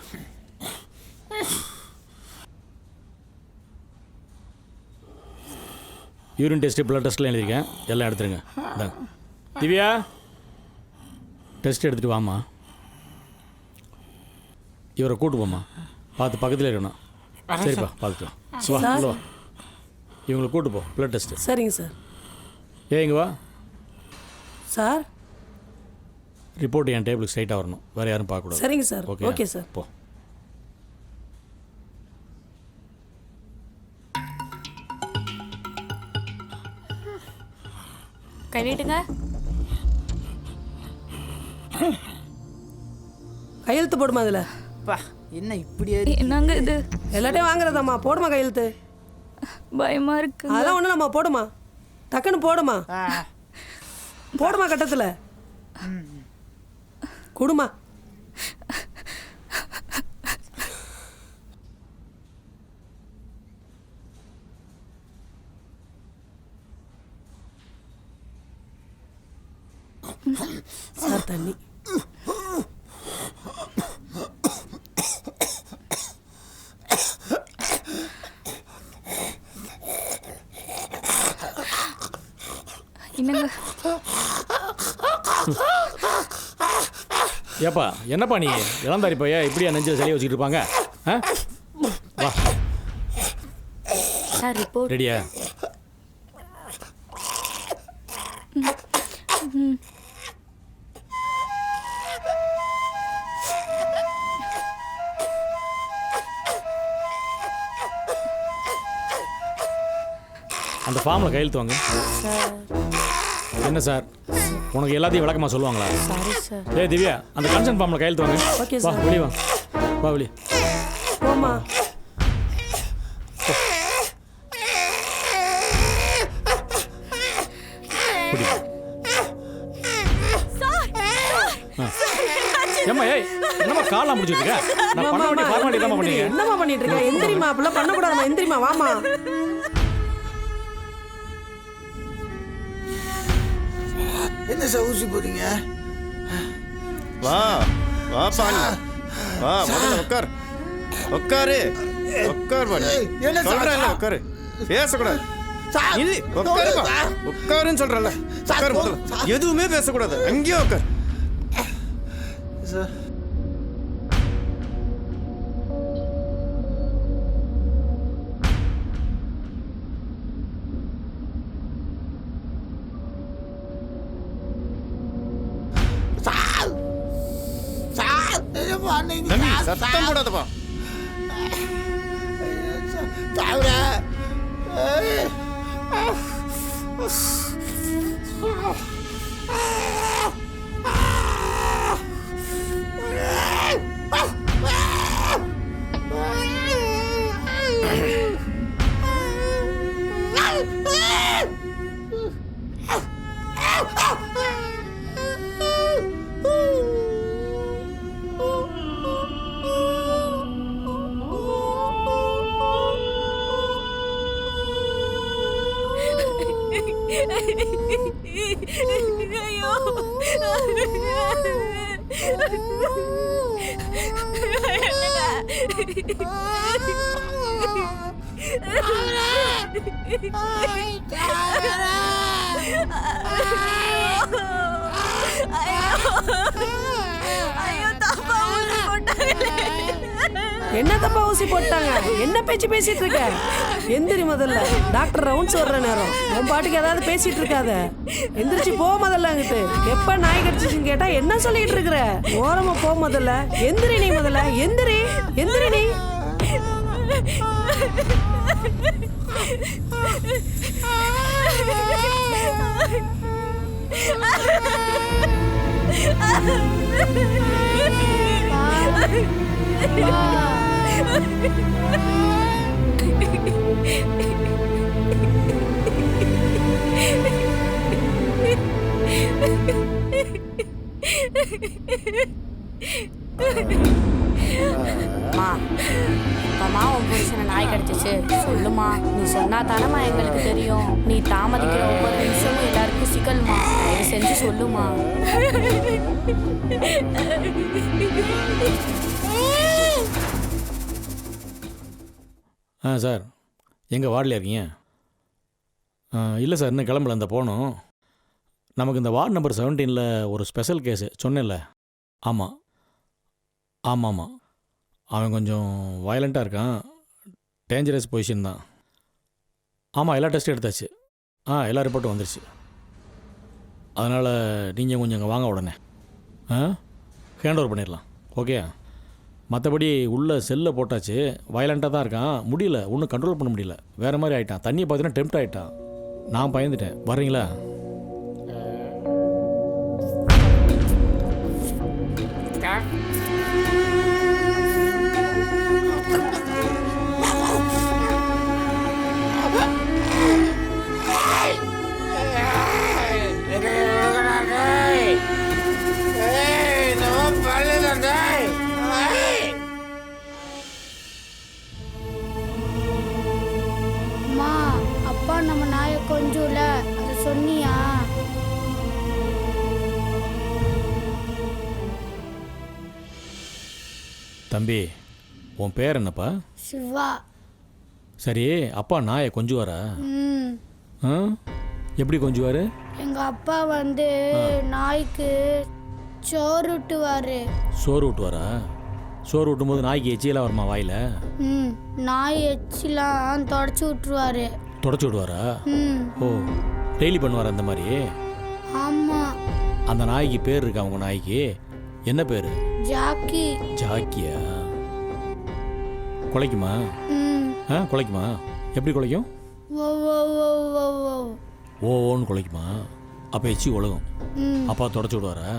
யூரின் டெஸ்ட்டு ப்ளட் டெஸ்ட்லாம் எழுதியிருக்கேன், எல்லாம் எடுத்துருங்க. இந்தாங்க திவ்யா, டெஸ்ட் எடுத்துகிட்டு வாம்மா. இவரை கூட்டு போம்மா, பார்த்து பக்கத்தில் இருக்கணும். சரிப்பா, பார்த்துட்டு வா. வா, இவங்களை கூட்டு போ, ப்ளட் டெஸ்ட்டு. சரிங்க சார். இங்கே வா சார். ரிப்போர்ட் என் டேபிளுக்கு ஸ்ட்ரைட்டாக வரணும், வேறு யாரும் பார்க்கக்கூடாது. சரிங்க சார். Okay sir. போ. கை நீட்டுங்க. கையெழுத்து போடுமா அதில்? என்ன இப்படி என்னங்க இது? எல்லாத்தையும் வாங்குறதாம்மா, போடுமா கையெழுத்து. பயமா இருக்கு. அதெல்லாம் ஒன்றும் இல்லைம்மா, போடுமா, டக்குன்னு போடுமா. போடுமா கட்டத்தில் கொடுமா. சார் தண்ணி. என்னங்க ஏப்பா, என்னப்பா நீ இளந்தாரி பையா இப்படியா நெஞ்சில் சளியை வச்சுக்கிட்டு இருப்பாங்க? வா சார், ரிப்போர்ட் ரெடியா? அந்த ஃபார்மில் கையெழுத்து வாங்க. என்ன சார், உனக்கு எல்லாத்தையும் விளக்கமாக சொல்லுவாங்களா? Sorry sir. ஏ திவ்யா, அந்த கன்சர்ன் ஃபார்மில் கையெழுத்து வாங்க. ஓகே வா, சார். வெளியே வா, வா வெளியே. போமா. ஏம்மா, ஏய், என்னம்மா காலாம் முடிச்சிட்டு இருக்க? நான் பண்ண வேண்டிய ஃபார்மாலிட்டி தான் பண்ணீங்க. என்னம்மா பண்ணிட்டு இருக்க? எந்திரிமா, அப்படிலாம் பண்ணக்கூடாதுமா. எந்திரிமா, வாமா. என்ன சார் ஊசி போறீங்க? வா வா பாணி, வா முதல்ல உட்கார். உட்காரு, உட்கார் பாணி. என்ன சொல்றேன்ல, உட்காரு, பேசக்கூடாது. உட்காருப்பா, உட்காருன்னு சொல்றேன்ல, உட்காரு முதல்ல. எதுவுமே பேசக்கூடாது, அங்கேயே உட்கார். சார் தம்பி, சத்தம் போடாதப்பா. ஐயோ என்ன தப்பா ஊசி போட்டாங்க? என்ன பேச்சு பேசிட்டு இருக்க? எந்திரி முதல்ல, டாக்டர் ரவுண்ட்ஸ் வர்ற நேரம். உன் பாட்டுக்கு ஏதாவது பேசிட்டு இருக்காத. எந்திரிச்சு போ முதல்ல. அங்கிட்டு எப்ப நாய் கடிச்சிச்சுன்னு கேட்டா என்ன சொல்லிட்டு இருக்கிற? ஓரமா போ முதல்ல. எந்திரி நீ முதல்ல, எந்திரி, எந்திரி நீ. அம்மா, உன் புருஷனை நாய் கடிச்சிச்சு சொல்லுமா. நீ சொன்னா தானம்மா எங்களுக்கு தெரியும். நீ தாமதிக்கிற ஒவ்வொரு நிமிஷமும் எல்லாருக்கும் சிக்கல்மா. தயவு செஞ்சு சொல்லுமா. சார், எங்கள் வார்டில் இருக்கீங்க? இல்லை சார் இன்னும் கிளம்பல இந்த போகணும். நமக்கு இந்த வார்டு நம்பர் 17 ஒரு ஸ்பெஷல் கேஸு சொன்னேன்ல. ஆமாம் ஆமாம் அவன் கொஞ்சம் வயலண்ட்டாக இருக்கான். டேஞ்சரஸ் பொசிஷன் தான். ஆமாம் எல்லா டெஸ்ட்டும் எடுத்தாச்சு. எல்லா ரிப்போர்ட்டும் வந்துருச்சு. அதனால் நீங்கள் கொஞ்சம் இங்கே வாங்க உடனே. ஹேண்ட் ஓவர் பண்ணிடலாம். ஓகே. மற்றபடி உள்ள செல்லை போட்டாச்சு. வயலண்ட்டாக தான் இருக்கான். முடியல, ஒன்றும் கண்ட்ரோல் பண்ண முடியல. வேறு மாதிரி ஆகிட்டான். தண்ணியை பார்த்தீங்கன்னா டெம்ப்ட் ஆகிட்டான். நான் பயந்துட்டேன். வர்றீங்களா? அம்மா அப்பா நம்ம நாயை கொஞ்சம்ல அதை சொன்னியா? தம்பி உன் பேர் என்னப்பா? சிவா. சரி அப்பா நாயை கொஞ்சுவாரா? எப்படி கொஞ்சுவார்? எங்க அப்பா வந்து நாய்க்கு சோறு ஊட்டுவாரு. சோறு ஊட்டுவாரா? சோறு ஊட்டும்போது நாய்க்கு எச்சியெல்லாம் வருமா வாயில்? நாய் எச்சிலாம் தொடச்சி விட்டுருவாரு. தொடச்சி விடுவாரா? ஓ டெய்லி பண்ணுவார் அந்த மாதிரி? ஆமா. அந்த நாய்க்கு பேர் இருக்கா உங்க நாய்க்கு? என்ன பேர்? ஜாக்கி. ஜாக்கியா? குலைக்குமா? குலைக்குமா? எப்படி குலைக்கும்? ஓன்னு குலைக்குமா? அப்போ எச்சி உலகம். அப்பா தொடச்சி விடுவாரா?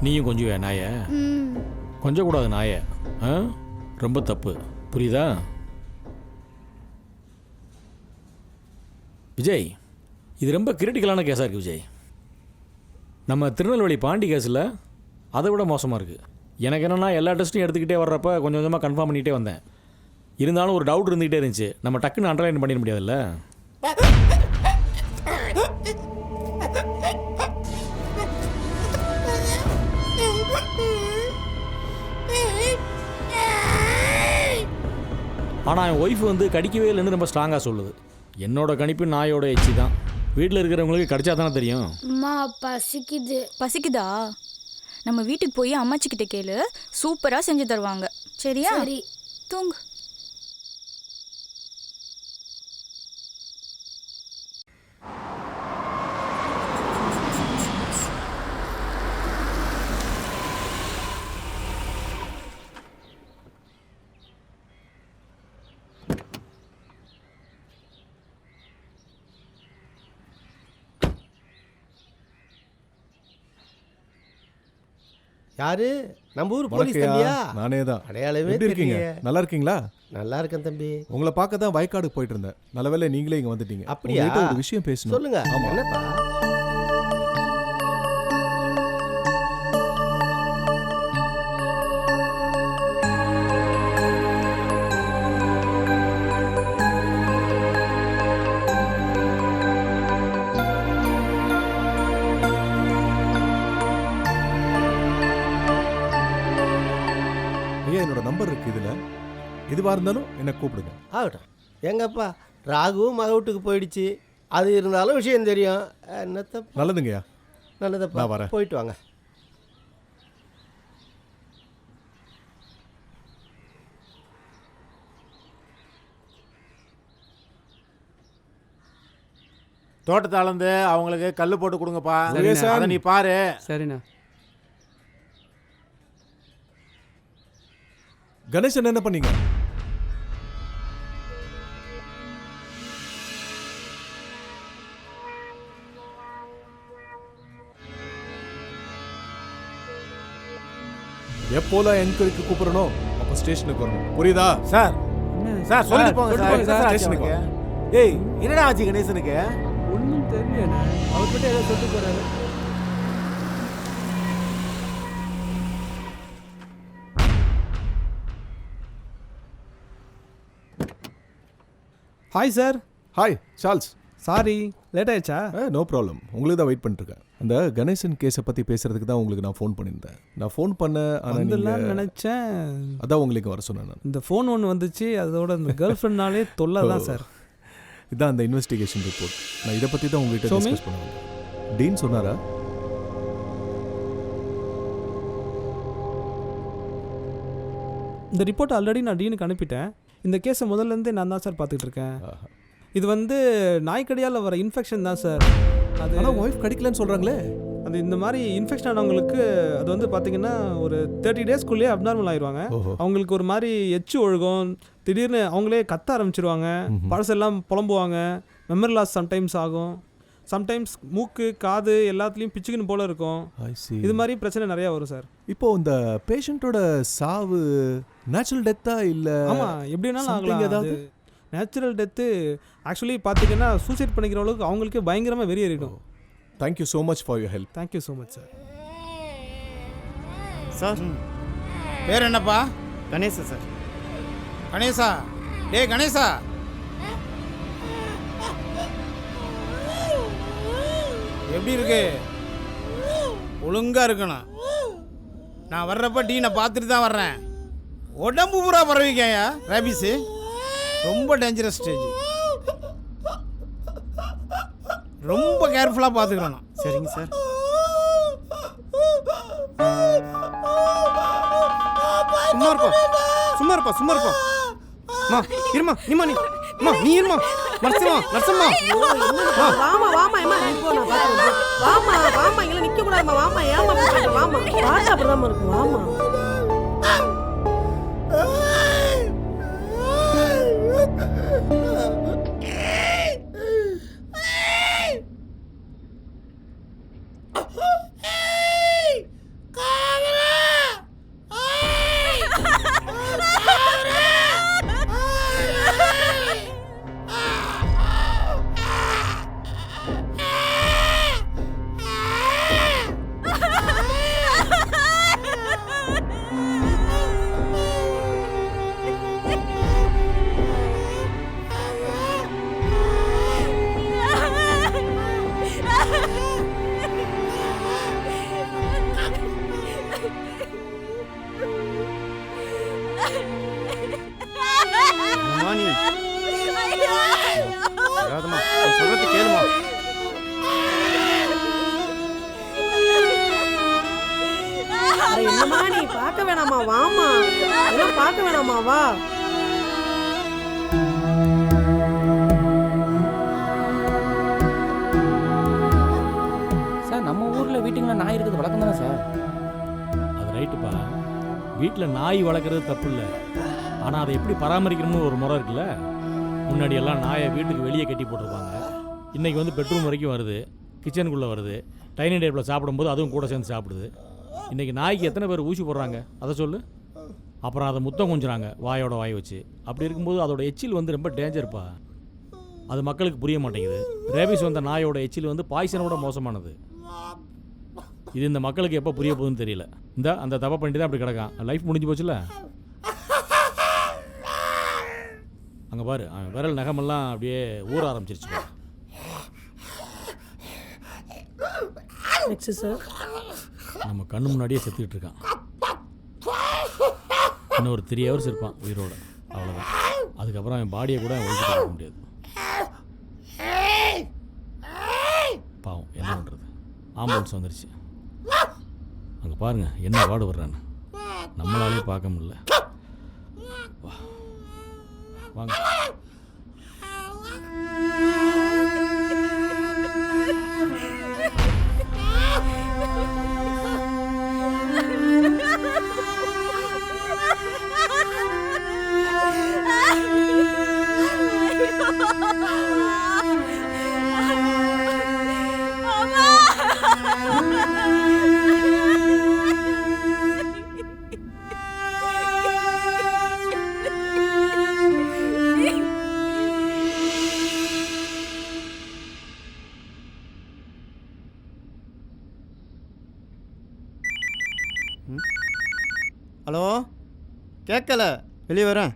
நீயும் கொஞ்சம் நாயை கொஞ்சக்கூடாது. நாயை ரொம்ப தப்பு, புரியுதா? விஜய் இது ரொம்ப கிரிட்டிக்கலான கேஸாக இருக்குது விஜய். நம்ம திருநெல்வேலி பாண்டி கேஸில் அதை விட மோசமாக இருக்குது. எனக்கு என்னென்னா எல்லா டெஸ்ட்டும் எடுத்துக்கிட்டே வர்றப்ப கொஞ்சம் கொஞ்சமாக கன்ஃபார்ம் பண்ணிகிட்டே வந்தேன். இருந்தாலும் ஒரு டவுட் இருந்துகிட்டே இருந்துச்சு. நம்ம டக்குன்னு அண்டர்லைன் பண்ணிட முடியாதுல்ல. ஆனால் என் ஒய்ஃப் வந்து கடிக்கவே இல்லைன்னு ரொம்ப ஸ்ட்ராங்காக சொல்லுது. என்னோட கணிப்பு நாயோட எச்சி தான். வீட்டில் இருக்கிறவங்களுக்கு கடிச்சா தானே தெரியும். அம்மா பசிக்குது. பசிக்குதா? நம்ம வீட்டுக்கு போய் அம்மாச்சிக்கிட்ட கேளு, சூப்பராக செஞ்சு தருவாங்க. சரியா? சரி. தூங்கு. யாரு? நம்ம ஊர் போலீஸ் தம்பியா? நானே தான். அடையாளமே எப்படி இருக்கீங்க? நல்லா இருக்கீங்களா? நல்லா இருக்கேன் தம்பி. உங்களை பார்க்க தான் வயக்காடுக்கு போயிட்டு இருந்தேன். நல்ல வேளை நீங்களே இங்க வந்துட்டீங்க. அப்படியா? ஒரு விஷயம் பேசணும். சொல்லுங்க. ஆமா. என்னப்பா? என்னோட நம்பர் இருக்கு இதுல. எதுவா இருந்தாலும் என்ன கூப்பிடுங்க. ஆகட்டும். எங்கப்பா ராகுவும் மக வீட்டுக்கு போயிடுச்சு. அது இருந்தாலும் விஷயம் தெரியும். என்னத்த? நல்லதுங்கய்யா. நல்லதப்பா. நான் வரேன். போயிட்டு வாங்க. தோட்டத்தை அளந்து அவங்களுக்கு கல் போட்டு கொடுங்கப்பா. சரிண்ணே. அதை நீ பாரு. சரிண்ணா. கணேசன் என்ன பண்ணீங்க? எப்போலாம் என்கொயரிக்கு கூப்பிடணும் அப்போ ஸ்டேஷனுக்கு வரணும். புரியுதா? சார் சார் சொல்லிட்டு போங்க சார். ஸ்டேஷனுக்கு வா. ஏய் என்னடா ஆச்சு கணேசனுக்கு? ஒன்றும் தெரியல. அவர்கிட்ட ஏதோ சொல்லிட்டு போறாரு. Hi sir. Hi Charles. Sorry late ஆயிடுச்சா? No problem. உங்களுக்கு தான் வெயிட் பண்ணிட்டுருக்கேன். அந்த கணேசன் கேஸை பற்றி பேசுறதுக்கு தான் உங்களுக்கு நான் ஃபோன் பண்ணியிருந்தேன். நான் ஃபோன் பண்ண அதெல்லாம் நினச்சேன். அதான் உங்களுக்கு வர சொன்னேன் நான். இந்த ஃபோன் ஒன்று வந்துச்சு, அதோட இந்த கேர்ள் ஃப்ரெண்ட்னாலே தொல்லை தான் சார். இதான் அந்த இன்வெஸ்டிகேஷன் ரிப்போர்ட். நான் இதை பற்றி தான் உங்ககிட்ட Show me. டிஸ்கஸ் பண்ண வந்தேன். டீன் சொன்னாரா? இந்த ரிப்போர்ட் ஆல்ரெடி நான் டீனுக்கு அனுப்பிட்டேன். இந்த கேஸை முதல்லேருந்தே நான் தான் சார் பார்த்துட்டு இருக்கேன். இது வந்து நாய்க்கடியால் வர இன்ஃபெக்ஷன் தான் சார். அது ஆனால் ஒய்ஃப் கடிக்கலன்னு சொல்கிறாங்களே. அது இந்த மாதிரி இன்ஃபெக்ஷன் ஆனவங்களுக்கு அது வந்து பார்த்தீங்கன்னா ஒரு 30 டேஸ்க்குள்ளேயே அப்நார்மல் ஆயிடுவாங்க. அவங்களுக்கு ஒரு மாதிரி எச்சு ஒழுகும், திடீர்னு அவங்களே கத்த ஆரம்பிச்சிருவாங்க, பழசெல்லாம் புலம்புவாங்க, மெமரி லாஸ் சம்டைம்ஸ் ஆகும், சம்டைம்ஸ் மூக்கு காது எல்லாத்துலேயும் பிச்சுக்குன்னு போல இருக்கும். இது மாதிரி பிரச்சனை நிறையா வரும் சார். இப்போ இந்த பேஷண்ட்டோட சாவு நேச்சுரல் டெத்தா இல்லை? ஆமாம், எப்படின்னாலும் ஆகலாம். ஏதாவது நேச்சுரல் டெத்து ஆக்சுவலி பார்த்தீங்கன்னா சூசைட் பண்ணிக்கிற அளவுக்கு அவங்களுக்கே பயங்கரமாக வெறியேறிடும். Thank you so much for your help. Thank you so much sir. Sir பேர் என்னப்பா? கணேசா சார். கணேசா, டேய் கணேசா. எப்படி இருக்கு? ஒழுங்கா இருக்கணும். நான் வர்றப்ப டீனை பார்த்துட்டு தான் வர்றேன். உடம்பு பூரா பரவிக்கையா ரேபிஸு, ரொம்ப டேஞ்சரஸ் ஸ்டேஜ். ரொம்ப கேர்ஃபுல்லாக பார்த்துக்கணும். சரிங்க சார். சும்மா இருப்பா சும்மா இருப்பா சும்மா இருப்பா. மா இருமா நீமா நீ இருமா. நர்சம்மா நர்சம்மா வாமா வாமா ஏமா இப்போ நான் பாத்துறேன். வாமா வாமா இங்க நிக்க கூடாதுமா. வாமா ஏமா பண்ற? வாமா பாத்தா அப்படிதான் இருக்கும். வாமா சொல்றது கேளுமா. என்னமா நீ பார்க்க வேணாமா? வாமா எல்லாம் பார்க்க வேணாமா? வா. சார் நம்ம ஊரில் வீட்டுங்களில் நாய் இருக்குது வழக்கம் தானே சார்? அது ரைட்டுப்பா, வீட்டில் நாய் வளர்க்குறது தப்பு இல்லை. ஆனால் அதை எப்படி பராமரிக்கணும்னு ஒரு முறை இருக்குல்ல. முன்னாடி எல்லாம் நாயை வீட்டுக்கு வெளியே கட்டி போட்டிருப்பாங்க. இன்றைக்கி வந்து பெட்ரூம் வரைக்கும் வருது, கிச்சனுக்குள்ளே வருது, டைனிங் டேபிளில் சாப்பிடும்போது அதுவும் கூட சேர்ந்து சாப்பிடுது. இன்றைக்கி நாய்க்கு எத்தனை பேர் ஊசி போடுறாங்க அதை சொல்லு. அப்புறம் அதை முத்தம் கொஞ்சுறாங்க வாயோட வாய் வச்சு. அப்படி இருக்கும்போது அதோட எச்சில் வந்து ரொம்ப டேஞ்சர்ப்பா. அது மக்களுக்கு புரிய மாட்டேங்குது. ரேபிஸ் வந்த நாயோட எச்சில் வந்து பாய்சனோட மோசமானது. இது இந்த மக்களுக்கு எப்போ புரிய போகுதுன்னு தெரியல. இந்த அந்த தப்பை பண்ணிட்டு தான் அப்படி கிடக்கான். லைஃப் முடிஞ்சு போச்சுல. அங்கே பாரு, அவன் விரல் நகமெல்லாம் அப்படியே ஊற ஆரம்பிச்சிருச்சு. நம்ம கண்ணு முன்னாடியே செத்துக்கிட்டு இருக்கான். இன்னும் ஒரு 3 hours இருப்பான் உயிரோட, அவ்வளோதான். அதுக்கப்புறம் அவன் பாடியை கூட ஒழிச்சு போக முடியாது. பாவம், என்ன பண்ணுறது. ஆம்புலன்ஸ் வந்துருச்சு. அங்கே பாருங்க என்ன பாடு வர்றான்னு. நம்மளாலே பார்க்க முடியல. வாங்க. ஹலோ, கேட்கல, வெளியே வரேன்.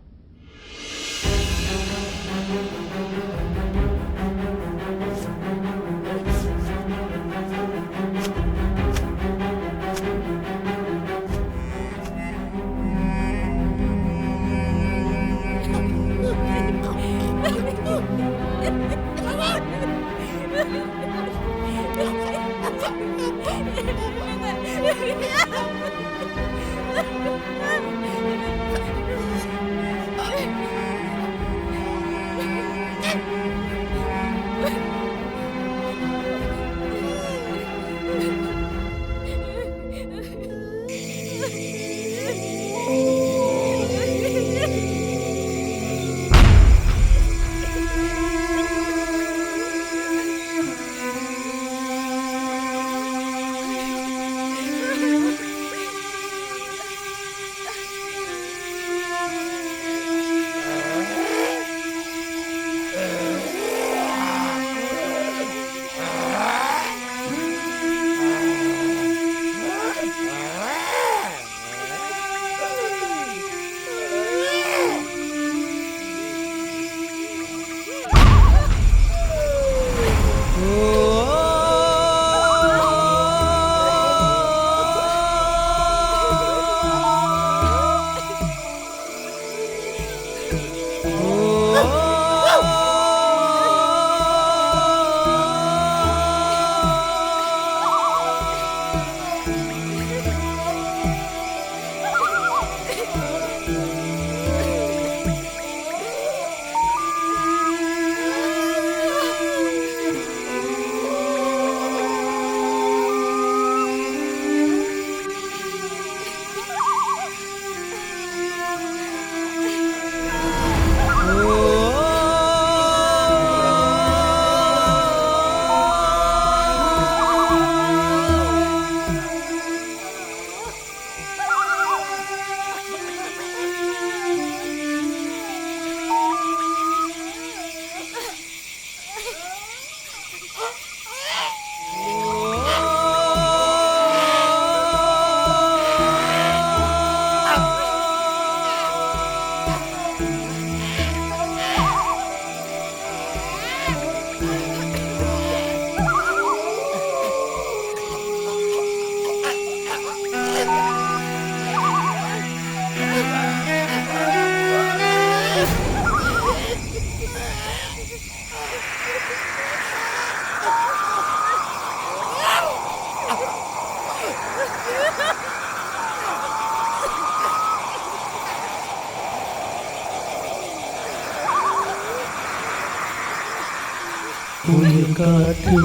உயிர் காற்று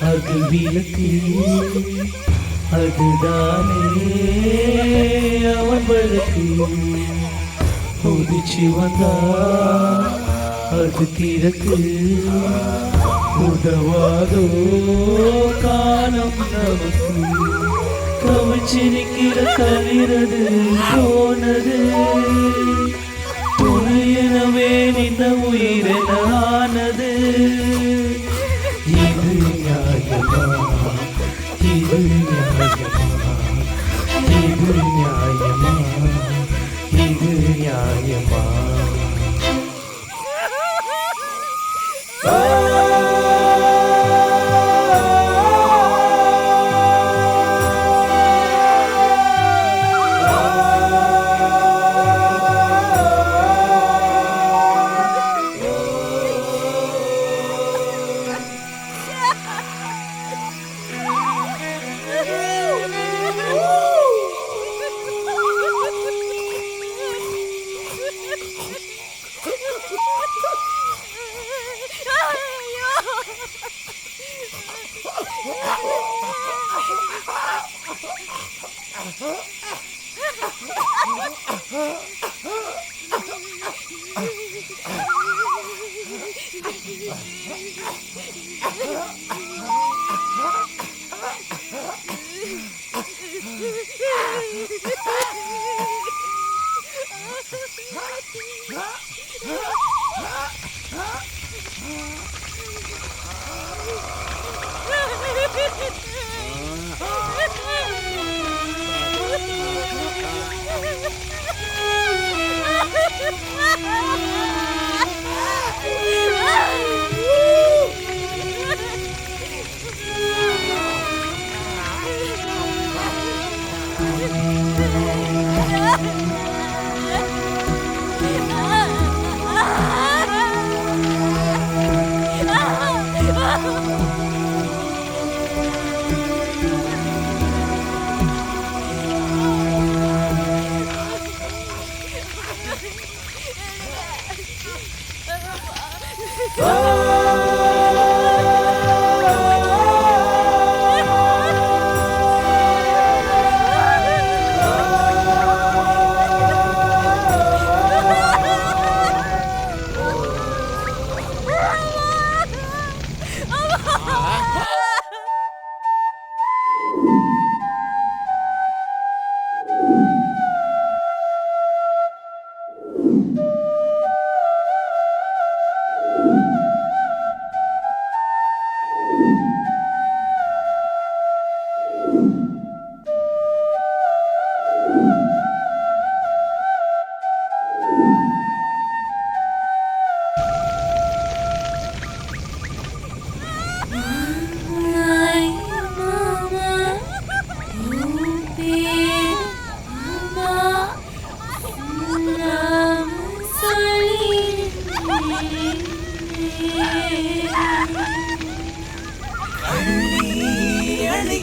அது விளக்கு அதுதானே அவன் வழக்கு உதிச்சு வந்தா அது திறக்கு உதவாதோ காலம் நமக்கு கவிச்சிருக்கிற தவிரது போனது துணையனவே நின்ற உயிரெனானது இது நியாயமா இது நியாயமா இது நியாயமா இது நியாயமா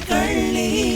கள்ளி